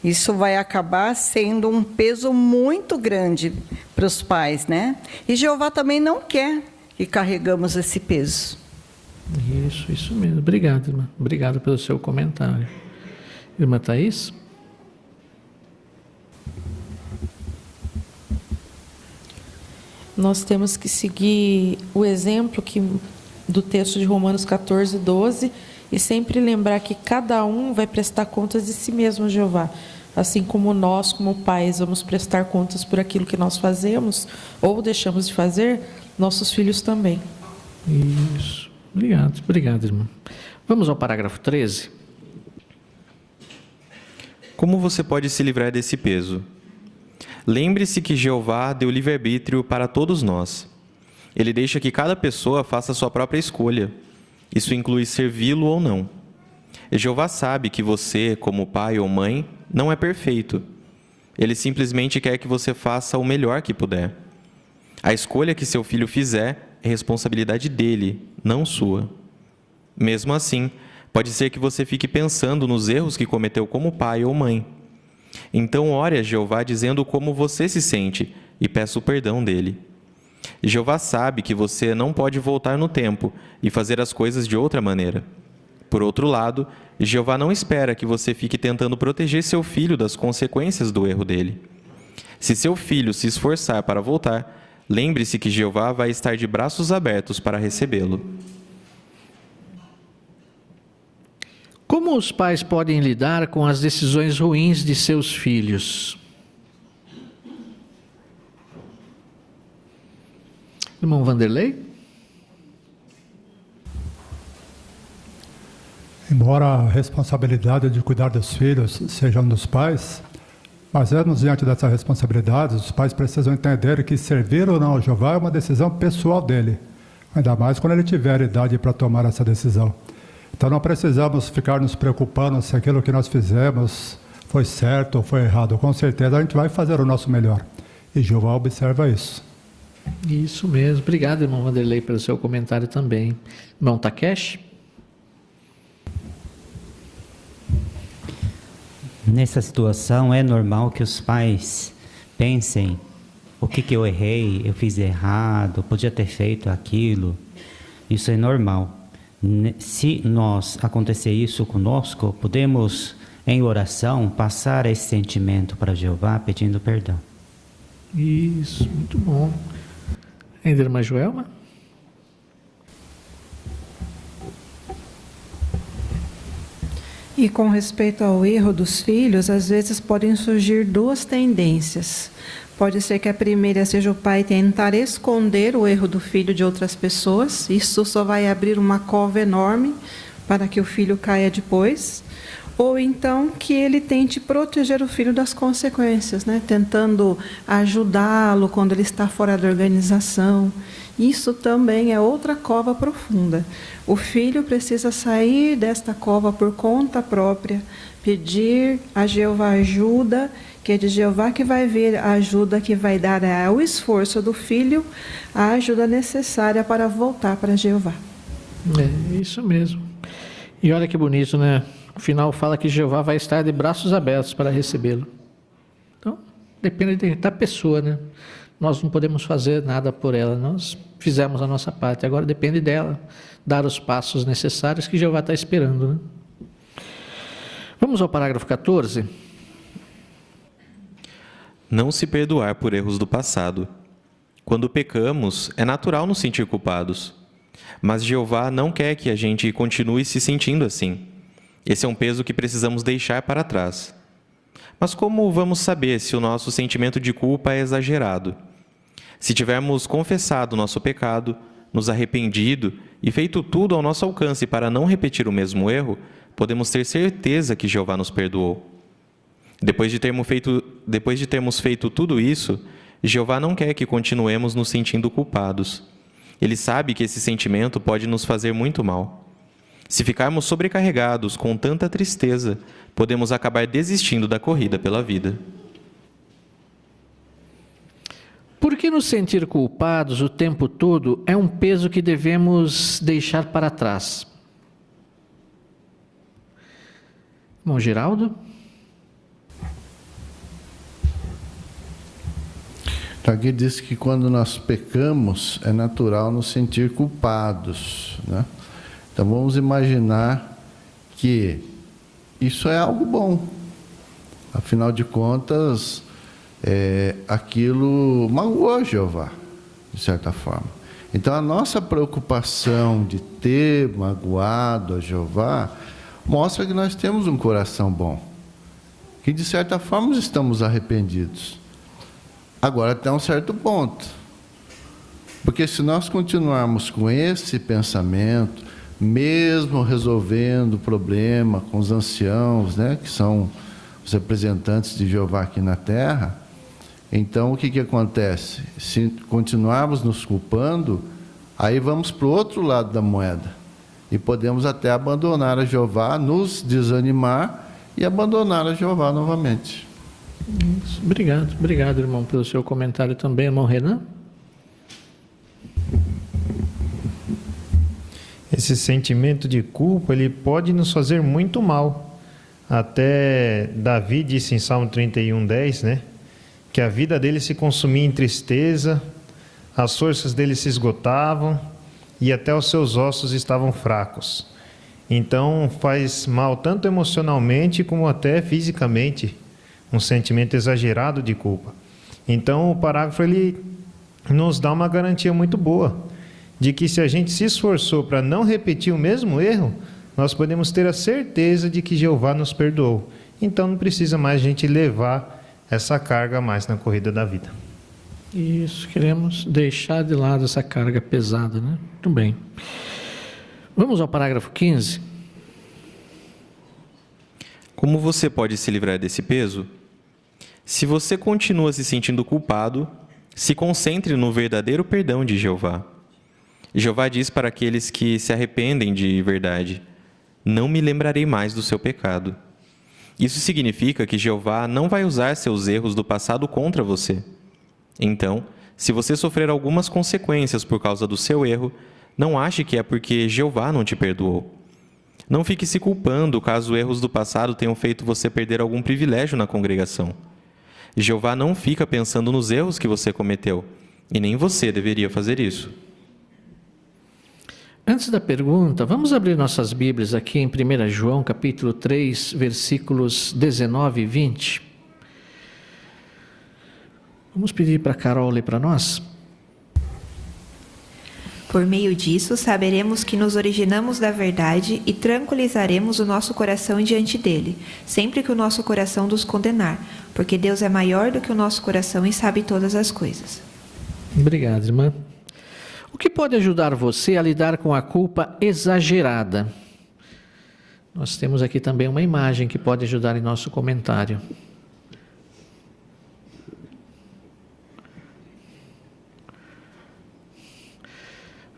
Isso vai acabar sendo um peso muito grande para os pais, né? E Jeová também não quer que carregamos esse peso. Isso mesmo. Obrigado, irmã. Obrigado pelo seu comentário. Irmã Thaís? Nós temos que seguir o exemplo do texto de Romanos 14, 12, e sempre lembrar que cada um vai prestar contas de si mesmo a Jeová. Assim como nós, como pais, vamos prestar contas por aquilo que nós fazemos ou deixamos de fazer, nossos filhos também. Isso. Obrigado, irmão. Vamos ao parágrafo 13. Como você pode se livrar desse peso? Lembre-se que Jeová deu livre-arbítrio para todos nós. Ele deixa que cada pessoa faça a sua própria escolha. Isso inclui servi-lo ou não. E Jeová sabe que você, como pai ou mãe, não é perfeito. Ele simplesmente quer que você faça o melhor que puder. A escolha que seu filho fizer é responsabilidade dele, não sua. Mesmo assim, pode ser que você fique pensando nos erros que cometeu como pai ou mãe. Então ore a Jeová dizendo como você se sente e peça o perdão dele. Jeová sabe que você não pode voltar no tempo e fazer as coisas de outra maneira. Por outro lado, Jeová não espera que você fique tentando proteger seu filho das consequências do erro dele. Se seu filho se esforçar para voltar, lembre-se que Jeová vai estar de braços abertos para recebê-lo. Como os pais podem lidar com as decisões ruins de seus filhos? Irmão Vanderlei? Embora a responsabilidade de cuidar dos filhos seja dos pais, mas mesmo diante dessa responsabilidade, os pais precisam entender que servir ou não a Jeová é uma decisão pessoal dele, ainda mais quando ele tiver idade para tomar essa decisão. Então não precisamos ficar nos preocupando se aquilo que nós fizemos foi certo ou foi errado. Com certeza a gente vai fazer o nosso melhor. E Jeová observa isso. Isso mesmo. Obrigado, irmão Vanderlei, pelo seu comentário também. Irmão Takeshi? Nessa situação é normal que os pais pensem: o que eu errei, eu fiz errado, podia ter feito aquilo. Isso é normal. Se acontecer isso conosco, podemos, em oração, passar esse sentimento para Jeová, pedindo perdão. Isso, muito bom. Ainda, irmã Joelma? E com respeito ao erro dos filhos, às vezes podem surgir duas tendências. Pode ser que a primeira seja o pai tentar esconder o erro do filho de outras pessoas. Isso só vai abrir uma cova enorme para que o filho caia depois. Ou então que ele tente proteger o filho das consequências, né? Tentando ajudá-lo quando ele está fora da organização. Isso também é outra cova profunda. O filho precisa sair desta cova por conta própria, pedir a Jeová ajuda, que é de Jeová que vai vir a ajuda que vai dar ao esforço do filho, a ajuda necessária para voltar para Jeová. É isso mesmo. E olha que bonito, né? O final fala que Jeová vai estar de braços abertos para recebê-lo. Então, depende da pessoa, né? Nós não podemos fazer nada por ela, nós fizemos a nossa parte, agora depende dela dar os passos necessários que Jeová está esperando, né? Vamos ao parágrafo 14. não se perdoar por erros do passado. Quando pecamos, é natural nos sentir culpados. Mas Jeová não quer que a gente continue se sentindo assim. Esse é um peso que precisamos deixar para trás. Mas como vamos saber se o nosso sentimento de culpa é exagerado? Se tivermos confessado o nosso pecado, nos arrependido e feito tudo ao nosso alcance para não repetir o mesmo erro, podemos ter certeza que Jeová nos perdoou. Depois de termos feito tudo isso, Jeová não quer que continuemos nos sentindo culpados. Ele sabe que esse sentimento pode nos fazer muito mal. Se ficarmos sobrecarregados com tanta tristeza, podemos acabar desistindo da corrida pela vida. Por que nos sentir culpados o tempo todo é um peso que devemos deixar para trás? Irmão Geraldo? Aqui diz que quando nós pecamos, é natural nos sentir culpados, né? Então vamos imaginar que isso é algo bom. Afinal de contas, aquilo magoou Jeová, de certa forma. Então a nossa preocupação de ter magoado a Jeová mostra que nós temos um coração bom, que de certa forma estamos arrependidos. Agora, até um certo ponto. Porque se nós continuarmos com esse pensamento, mesmo resolvendo o problema com os anciãos, né, que são os representantes de Jeová aqui na terra, então o que acontece? Se continuarmos nos culpando, aí vamos para o outro lado da moeda. E podemos até abandonar a Jeová, nos desanimar e abandonar a Jeová novamente. Obrigado, irmão, pelo seu comentário também, irmão Renan. Esse sentimento de culpa, ele pode nos fazer muito mal. Até Davi disse em Salmo 31:10, né, que a vida dele se consumia em tristeza, as forças dele se esgotavam e até os seus ossos estavam fracos. Então faz mal tanto emocionalmente como até fisicamente, um sentimento exagerado de culpa. Então o parágrafo ele nos dá uma garantia muito boa de que se a gente se esforçou para não repetir o mesmo erro, nós podemos ter a certeza de que Jeová nos perdoou. Então não precisa mais a gente levar essa carga mais na corrida da vida. Isso, queremos deixar de lado essa carga pesada, né? Muito bem. Vamos ao parágrafo 15. Como você pode se livrar desse peso? Se você continua se sentindo culpado, se concentre no verdadeiro perdão de Jeová. Jeová diz para aqueles que se arrependem de verdade: não me lembrarei mais do seu pecado. Isso significa que Jeová não vai usar seus erros do passado contra você. Então, se você sofrer algumas consequências por causa do seu erro, não ache que é porque Jeová não te perdoou. Não fique se culpando caso erros do passado tenham feito você perder algum privilégio na congregação. Jeová não fica pensando nos erros que você cometeu, e nem você deveria fazer isso. Antes da pergunta, vamos abrir nossas Bíblias aqui em 1 João, capítulo 3, versículos 19 e 20. Vamos pedir para a Carol ler para nós. Por meio disso, saberemos que nos originamos da verdade e tranquilizaremos o nosso coração diante dele, sempre que o nosso coração nos condenar, porque Deus é maior do que o nosso coração e sabe todas as coisas. Obrigado, irmã. O que pode ajudar você a lidar com a culpa exagerada? Nós temos aqui também uma imagem que pode ajudar em nosso comentário.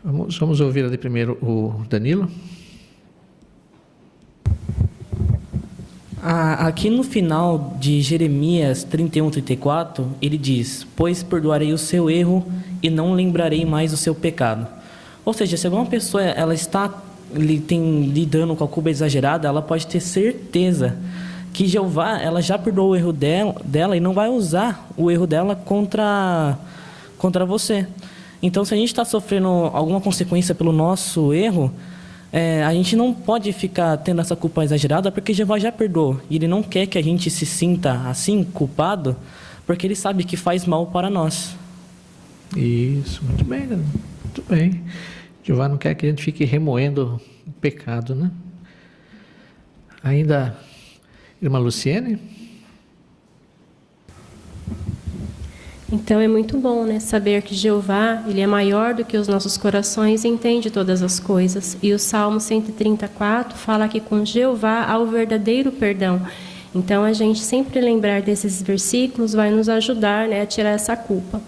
Vamos ouvir ali primeiro o Danilo. Aqui no final de Jeremias 31:34, ele diz: pois perdoarei o seu erro e não lembrarei mais o seu pecado. Ou seja, se alguma pessoa tem lidando com a culpa exagerada, ela pode ter certeza que Jeová ela já perdoou o erro dela e não vai usar o erro dela contra você. Então, se a gente está sofrendo alguma consequência pelo nosso erro, a gente não pode ficar tendo essa culpa exagerada, porque Jeová já perdoou. E Ele não quer que a gente se sinta assim, culpado, porque Ele sabe que faz mal para nós. Isso, muito bem, né? Muito bem. Jeová não quer que a gente fique remoendo o pecado, né? Ainda, irmã Luciene? Então é muito bom, né, saber que Jeová, ele é maior do que os nossos corações e entende todas as coisas. E o Salmo 134 fala que com Jeová há o verdadeiro perdão. Então a gente sempre lembrar desses versículos vai nos ajudar, né, a tirar essa culpa.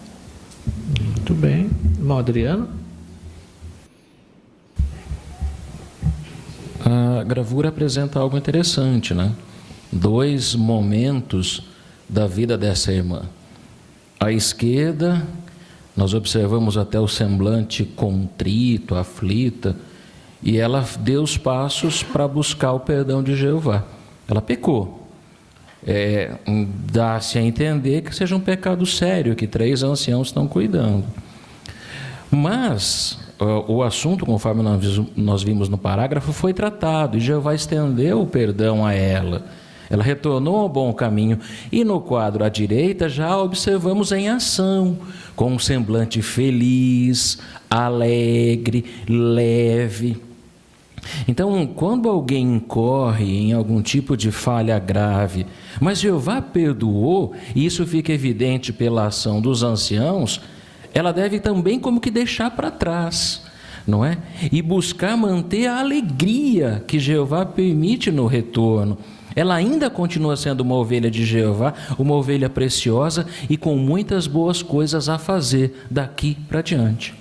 Muito bem. Irmão Adriano? A gravura apresenta algo interessante, né? 2 momentos da vida dessa irmã. À esquerda, nós observamos até o semblante contrito, aflita, e ela deu os passos para buscar o perdão de Jeová. Ela pecou. Dá-se a entender que seja um pecado sério, que 3 anciãos estão cuidando. Mas o assunto, conforme nós vimos no parágrafo, foi tratado, e Jeová estendeu o perdão a ela. Ela retornou ao bom caminho, e no quadro à direita já a observamos em ação, com um semblante feliz, alegre, leve. Então, quando alguém incorre em algum tipo de falha grave, mas Jeová perdoou, e isso fica evidente pela ação dos anciãos, ela deve também como que deixar para trás, não é? E buscar manter a alegria que Jeová permite no retorno. Ela ainda continua sendo uma ovelha de Jeová, uma ovelha preciosa e com muitas boas coisas a fazer daqui para diante.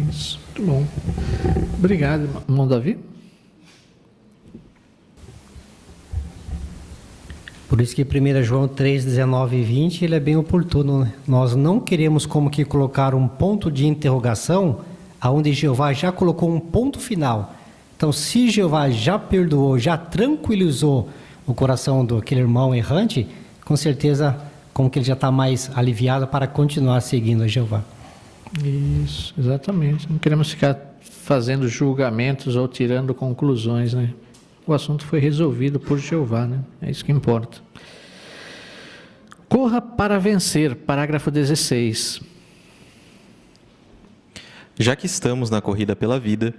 Isso, muito bom. Obrigado, irmão Davi. Por isso que 1 João 3, 19 e 20, ele é bem oportuno, né? Nós não queremos como que colocar um ponto de interrogação, aonde Jeová já colocou um ponto final. Então, se Jeová já perdoou, já tranquilizou o coração daquele irmão errante, com certeza, como que ele já está mais aliviado para continuar seguindo a Jeová. Isso, exatamente. Não queremos ficar fazendo julgamentos ou tirando conclusões, né? O assunto foi resolvido por Jeová, né? É isso que importa. Corra para vencer, parágrafo 16. Já que estamos na corrida pela vida,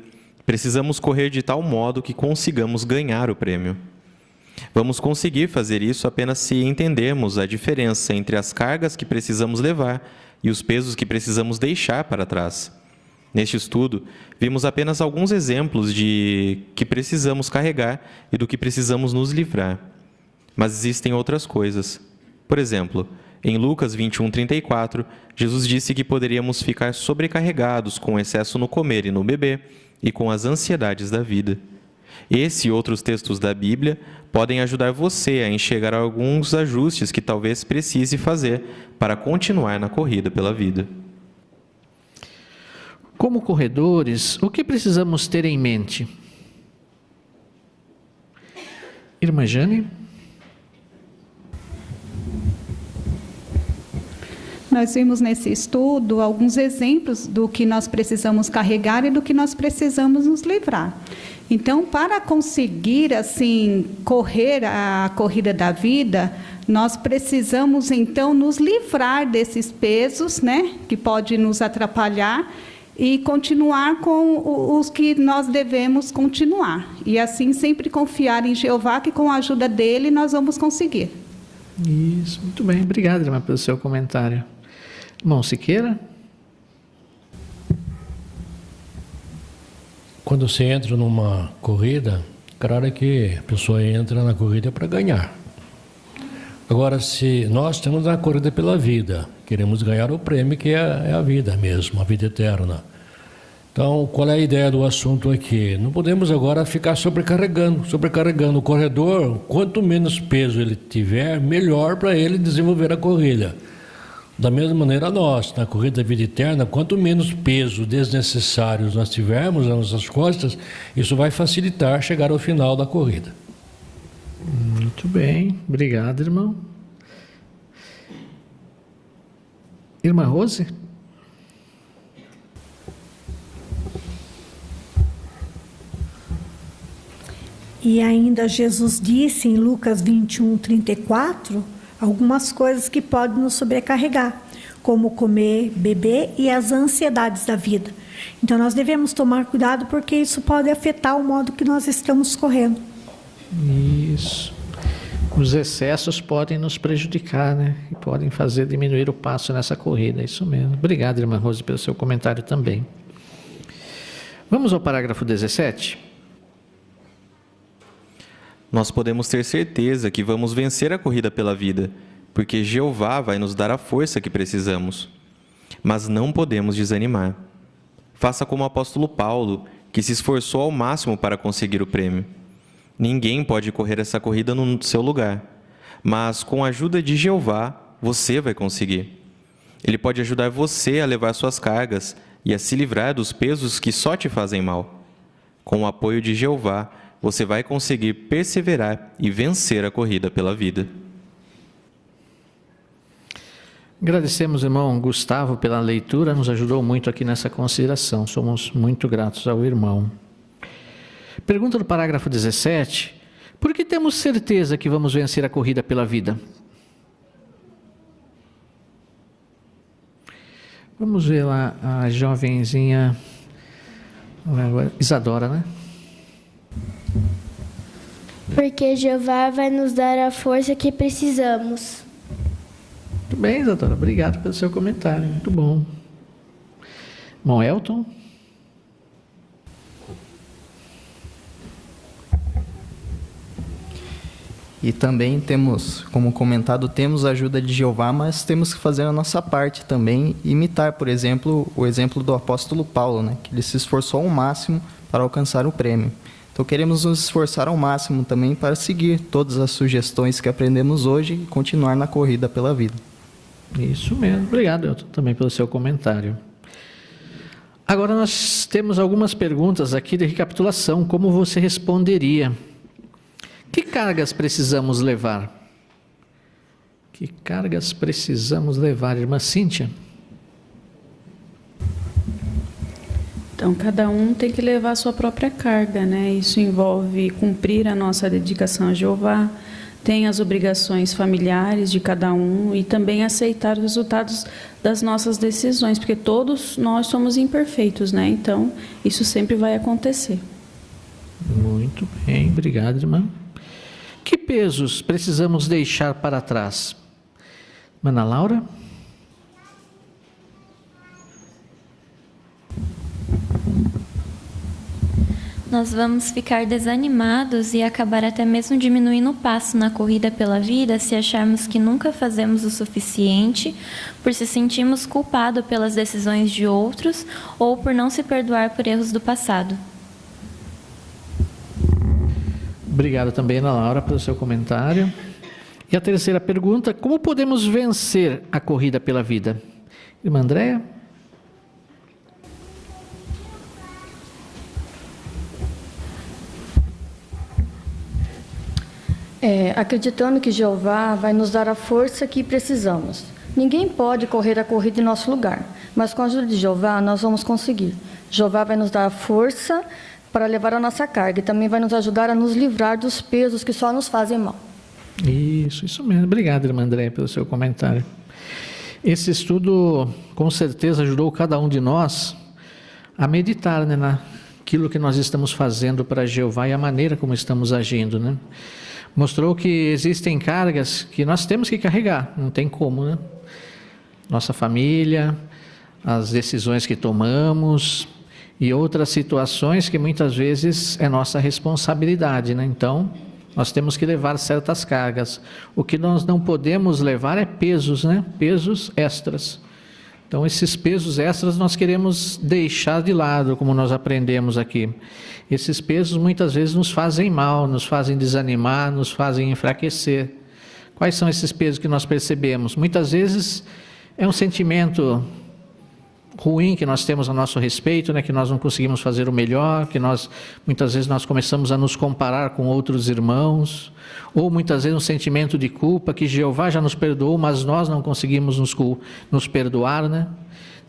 precisamos correr de tal modo que consigamos ganhar o prêmio. Vamos conseguir fazer isso apenas se entendermos a diferença entre as cargas que precisamos levar e os pesos que precisamos deixar para trás. Neste estudo, vimos apenas alguns exemplos de que precisamos carregar e do que precisamos nos livrar. Mas existem outras coisas. Por exemplo, em Lucas 21:34, Jesus disse que poderíamos ficar sobrecarregados com excesso no comer e no beber e com as ansiedades da vida. Esse e outros textos da Bíblia podem ajudar você a enxergar alguns ajustes que talvez precise fazer para continuar na corrida pela vida. Como corredores, o que precisamos ter em mente? Irmã Jane? Nós vimos nesse estudo alguns exemplos do que nós precisamos carregar e do que nós precisamos nos livrar. Então, para conseguir, assim, correr a corrida da vida, nós precisamos, então, nos livrar desses pesos, né, que podem nos atrapalhar e continuar com os que nós devemos continuar. E, assim, sempre confiar em Jeová, que com a ajuda dele nós vamos conseguir. Isso, muito bem. Obrigado, irmã, pelo seu comentário. Irmão Siqueira? Quando você entra numa corrida, claro que a pessoa entra na corrida para ganhar. Agora, se nós estamos na corrida pela vida, queremos ganhar o prêmio que é a vida mesmo, a vida eterna. Então, qual é a ideia do assunto aqui? Não podemos agora ficar sobrecarregando o corredor. Quanto menos peso ele tiver, melhor para ele desenvolver a corrida. Da mesma maneira nós, na corrida da vida eterna, quanto menos peso desnecessários nós tivermos nas nossas costas, isso vai facilitar chegar ao final da corrida. Muito bem, obrigado, irmão. Irmã Rose? E ainda Jesus disse em Lucas 21:34, algumas coisas que podem nos sobrecarregar, como comer, beber e as ansiedades da vida. Então, nós devemos tomar cuidado porque isso pode afetar o modo que nós estamos correndo. Isso. Os excessos podem nos prejudicar, né? E podem fazer diminuir o passo nessa corrida, isso mesmo. Obrigado, irmã Rose, pelo seu comentário também. Vamos ao parágrafo 17. Nós podemos ter certeza que vamos vencer a corrida pela vida, porque Jeová vai nos dar a força que precisamos. Mas não podemos desanimar. Faça como o apóstolo Paulo, que se esforçou ao máximo para conseguir o prêmio. Ninguém pode correr essa corrida no seu lugar, mas com a ajuda de Jeová, você vai conseguir. Ele pode ajudar você a levar suas cargas e a se livrar dos pesos que só te fazem mal. Com o apoio de Jeová, você vai conseguir perseverar e vencer a corrida pela vida. Agradecemos, irmão Gustavo, pela leitura, nos ajudou muito aqui nessa consideração. Somos muito gratos ao irmão. Pergunta do parágrafo 17. Por que temos certeza que vamos vencer a corrida pela vida? Vamos ver lá a jovenzinha Isadora, né? Porque Jeová vai nos dar a força que precisamos. Muito bem, Isadora. Obrigado pelo seu comentário. Muito bom. Irmão Elton? E também temos, como comentado, temos a ajuda de Jeová, mas temos que fazer a nossa parte também, imitar, por exemplo, o exemplo do apóstolo Paulo, né? Que ele se esforçou ao máximo para alcançar o prêmio. Então queremos nos esforçar ao máximo também para seguir todas as sugestões que aprendemos hoje e continuar na corrida pela vida. Isso mesmo. Obrigado, Elton, também pelo seu comentário. Agora nós temos algumas perguntas aqui de recapitulação. Como você responderia? Que cargas precisamos levar? Que cargas precisamos levar, irmã Cíntia? Então, cada um tem que levar a sua própria carga, né? Isso envolve cumprir a nossa dedicação a Jeová, tem as obrigações familiares de cada um e também aceitar os resultados das nossas decisões, porque todos nós somos imperfeitos, né? Então, isso sempre vai acontecer. Muito bem, obrigado, irmã. Que pesos precisamos deixar para trás? Ana Laura? Nós vamos ficar desanimados e acabar até mesmo diminuindo o passo na corrida pela vida se acharmos que nunca fazemos o suficiente, por se sentirmos culpados pelas decisões de outros ou por não se perdoar por erros do passado. Obrigado também, Ana Laura, pelo seu comentário. E a terceira pergunta, como podemos vencer a corrida pela vida? Irmã Andréia? Acreditando que Jeová vai nos dar a força que precisamos. Ninguém pode correr a corrida em nosso lugar, mas com a ajuda de Jeová nós vamos conseguir. Jeová vai nos dar a força para levar a nossa carga e também vai nos ajudar a nos livrar dos pesos que só nos fazem mal. Isso mesmo. Obrigado, irmã Andréia, pelo seu comentário. Esse estudo, com certeza, ajudou cada um de nós a meditar, né, naquilo que nós estamos fazendo para Jeová e a maneira como estamos agindo, né? Mostrou que existem cargas que nós temos que carregar, não tem como, né? Nossa família, as decisões que tomamos e outras situações que muitas vezes é nossa responsabilidade, né? Então, nós temos que levar certas cargas. O que nós não podemos levar é pesos, né? Pesos extras. Então, esses pesos extras nós queremos deixar de lado, como nós aprendemos aqui. Esses pesos muitas vezes nos fazem mal, nos fazem desanimar, nos fazem enfraquecer. Quais são esses pesos que nós percebemos? Muitas vezes é um sentimento ruim que nós temos a nosso respeito, né? Que nós não conseguimos fazer o melhor, que muitas vezes nós começamos a nos comparar com outros irmãos, ou muitas vezes um sentimento de culpa, que Jeová já nos perdoou, mas nós não conseguimos nos perdoar, né?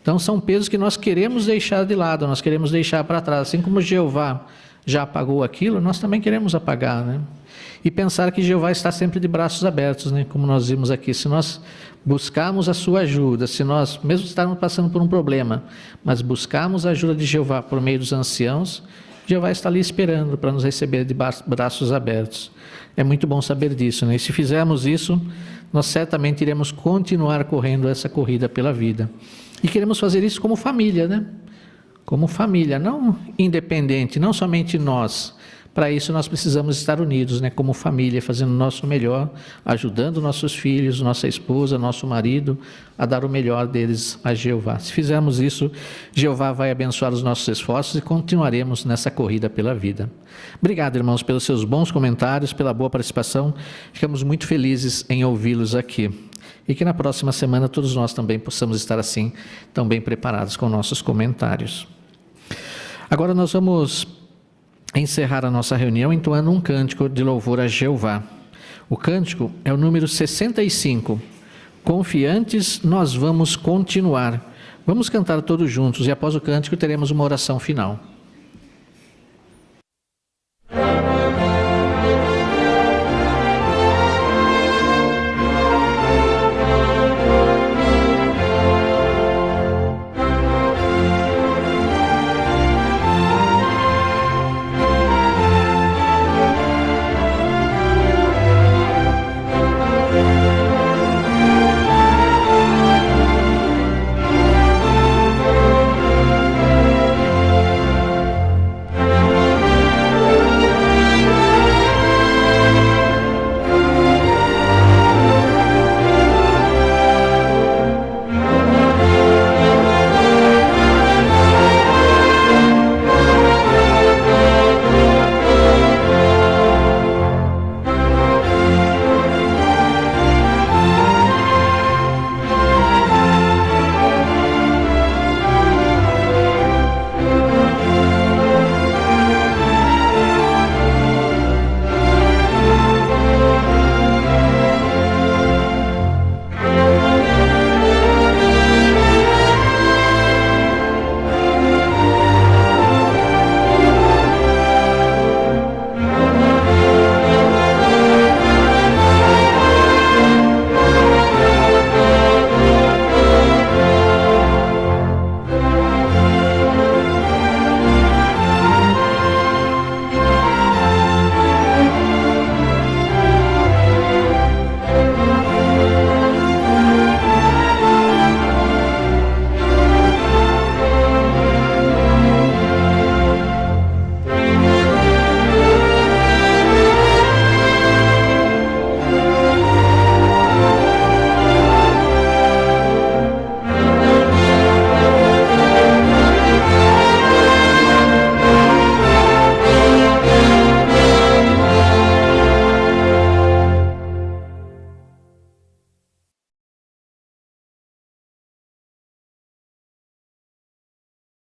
Então são pesos que nós queremos deixar de lado, nós queremos deixar para trás, assim como Jeová já apagou aquilo, nós também queremos apagar, né? E pensar que Jeová está sempre de braços abertos, né? Como nós vimos aqui, se nós buscarmos a sua ajuda, se nós, mesmo estarmos passando por um problema, mas buscarmos a ajuda de Jeová por meio dos anciãos, Jeová está ali esperando para nos receber de braços abertos. É muito bom saber disso, né? E se fizermos isso, nós certamente iremos continuar correndo essa corrida pela vida. E queremos fazer isso como família, né? Como família, não independente, não somente nós. Para isso nós precisamos estar unidos, né? Como família, fazendo o nosso melhor, ajudando nossos filhos, nossa esposa, nosso marido, a dar o melhor deles a Jeová. Se fizermos isso, Jeová vai abençoar os nossos esforços e continuaremos nessa corrida pela vida. Obrigado, irmãos, pelos seus bons comentários, pela boa participação. Ficamos muito felizes em ouvi-los aqui. E que na próxima semana todos nós também possamos estar assim, tão bem preparados com nossos comentários. Agora nós vamos encerrar a nossa reunião entoando um cântico de louvor a Jeová. O cântico é o número 65. Confiantes nós vamos continuar. Vamos cantar todos juntos e após o cântico teremos uma oração final.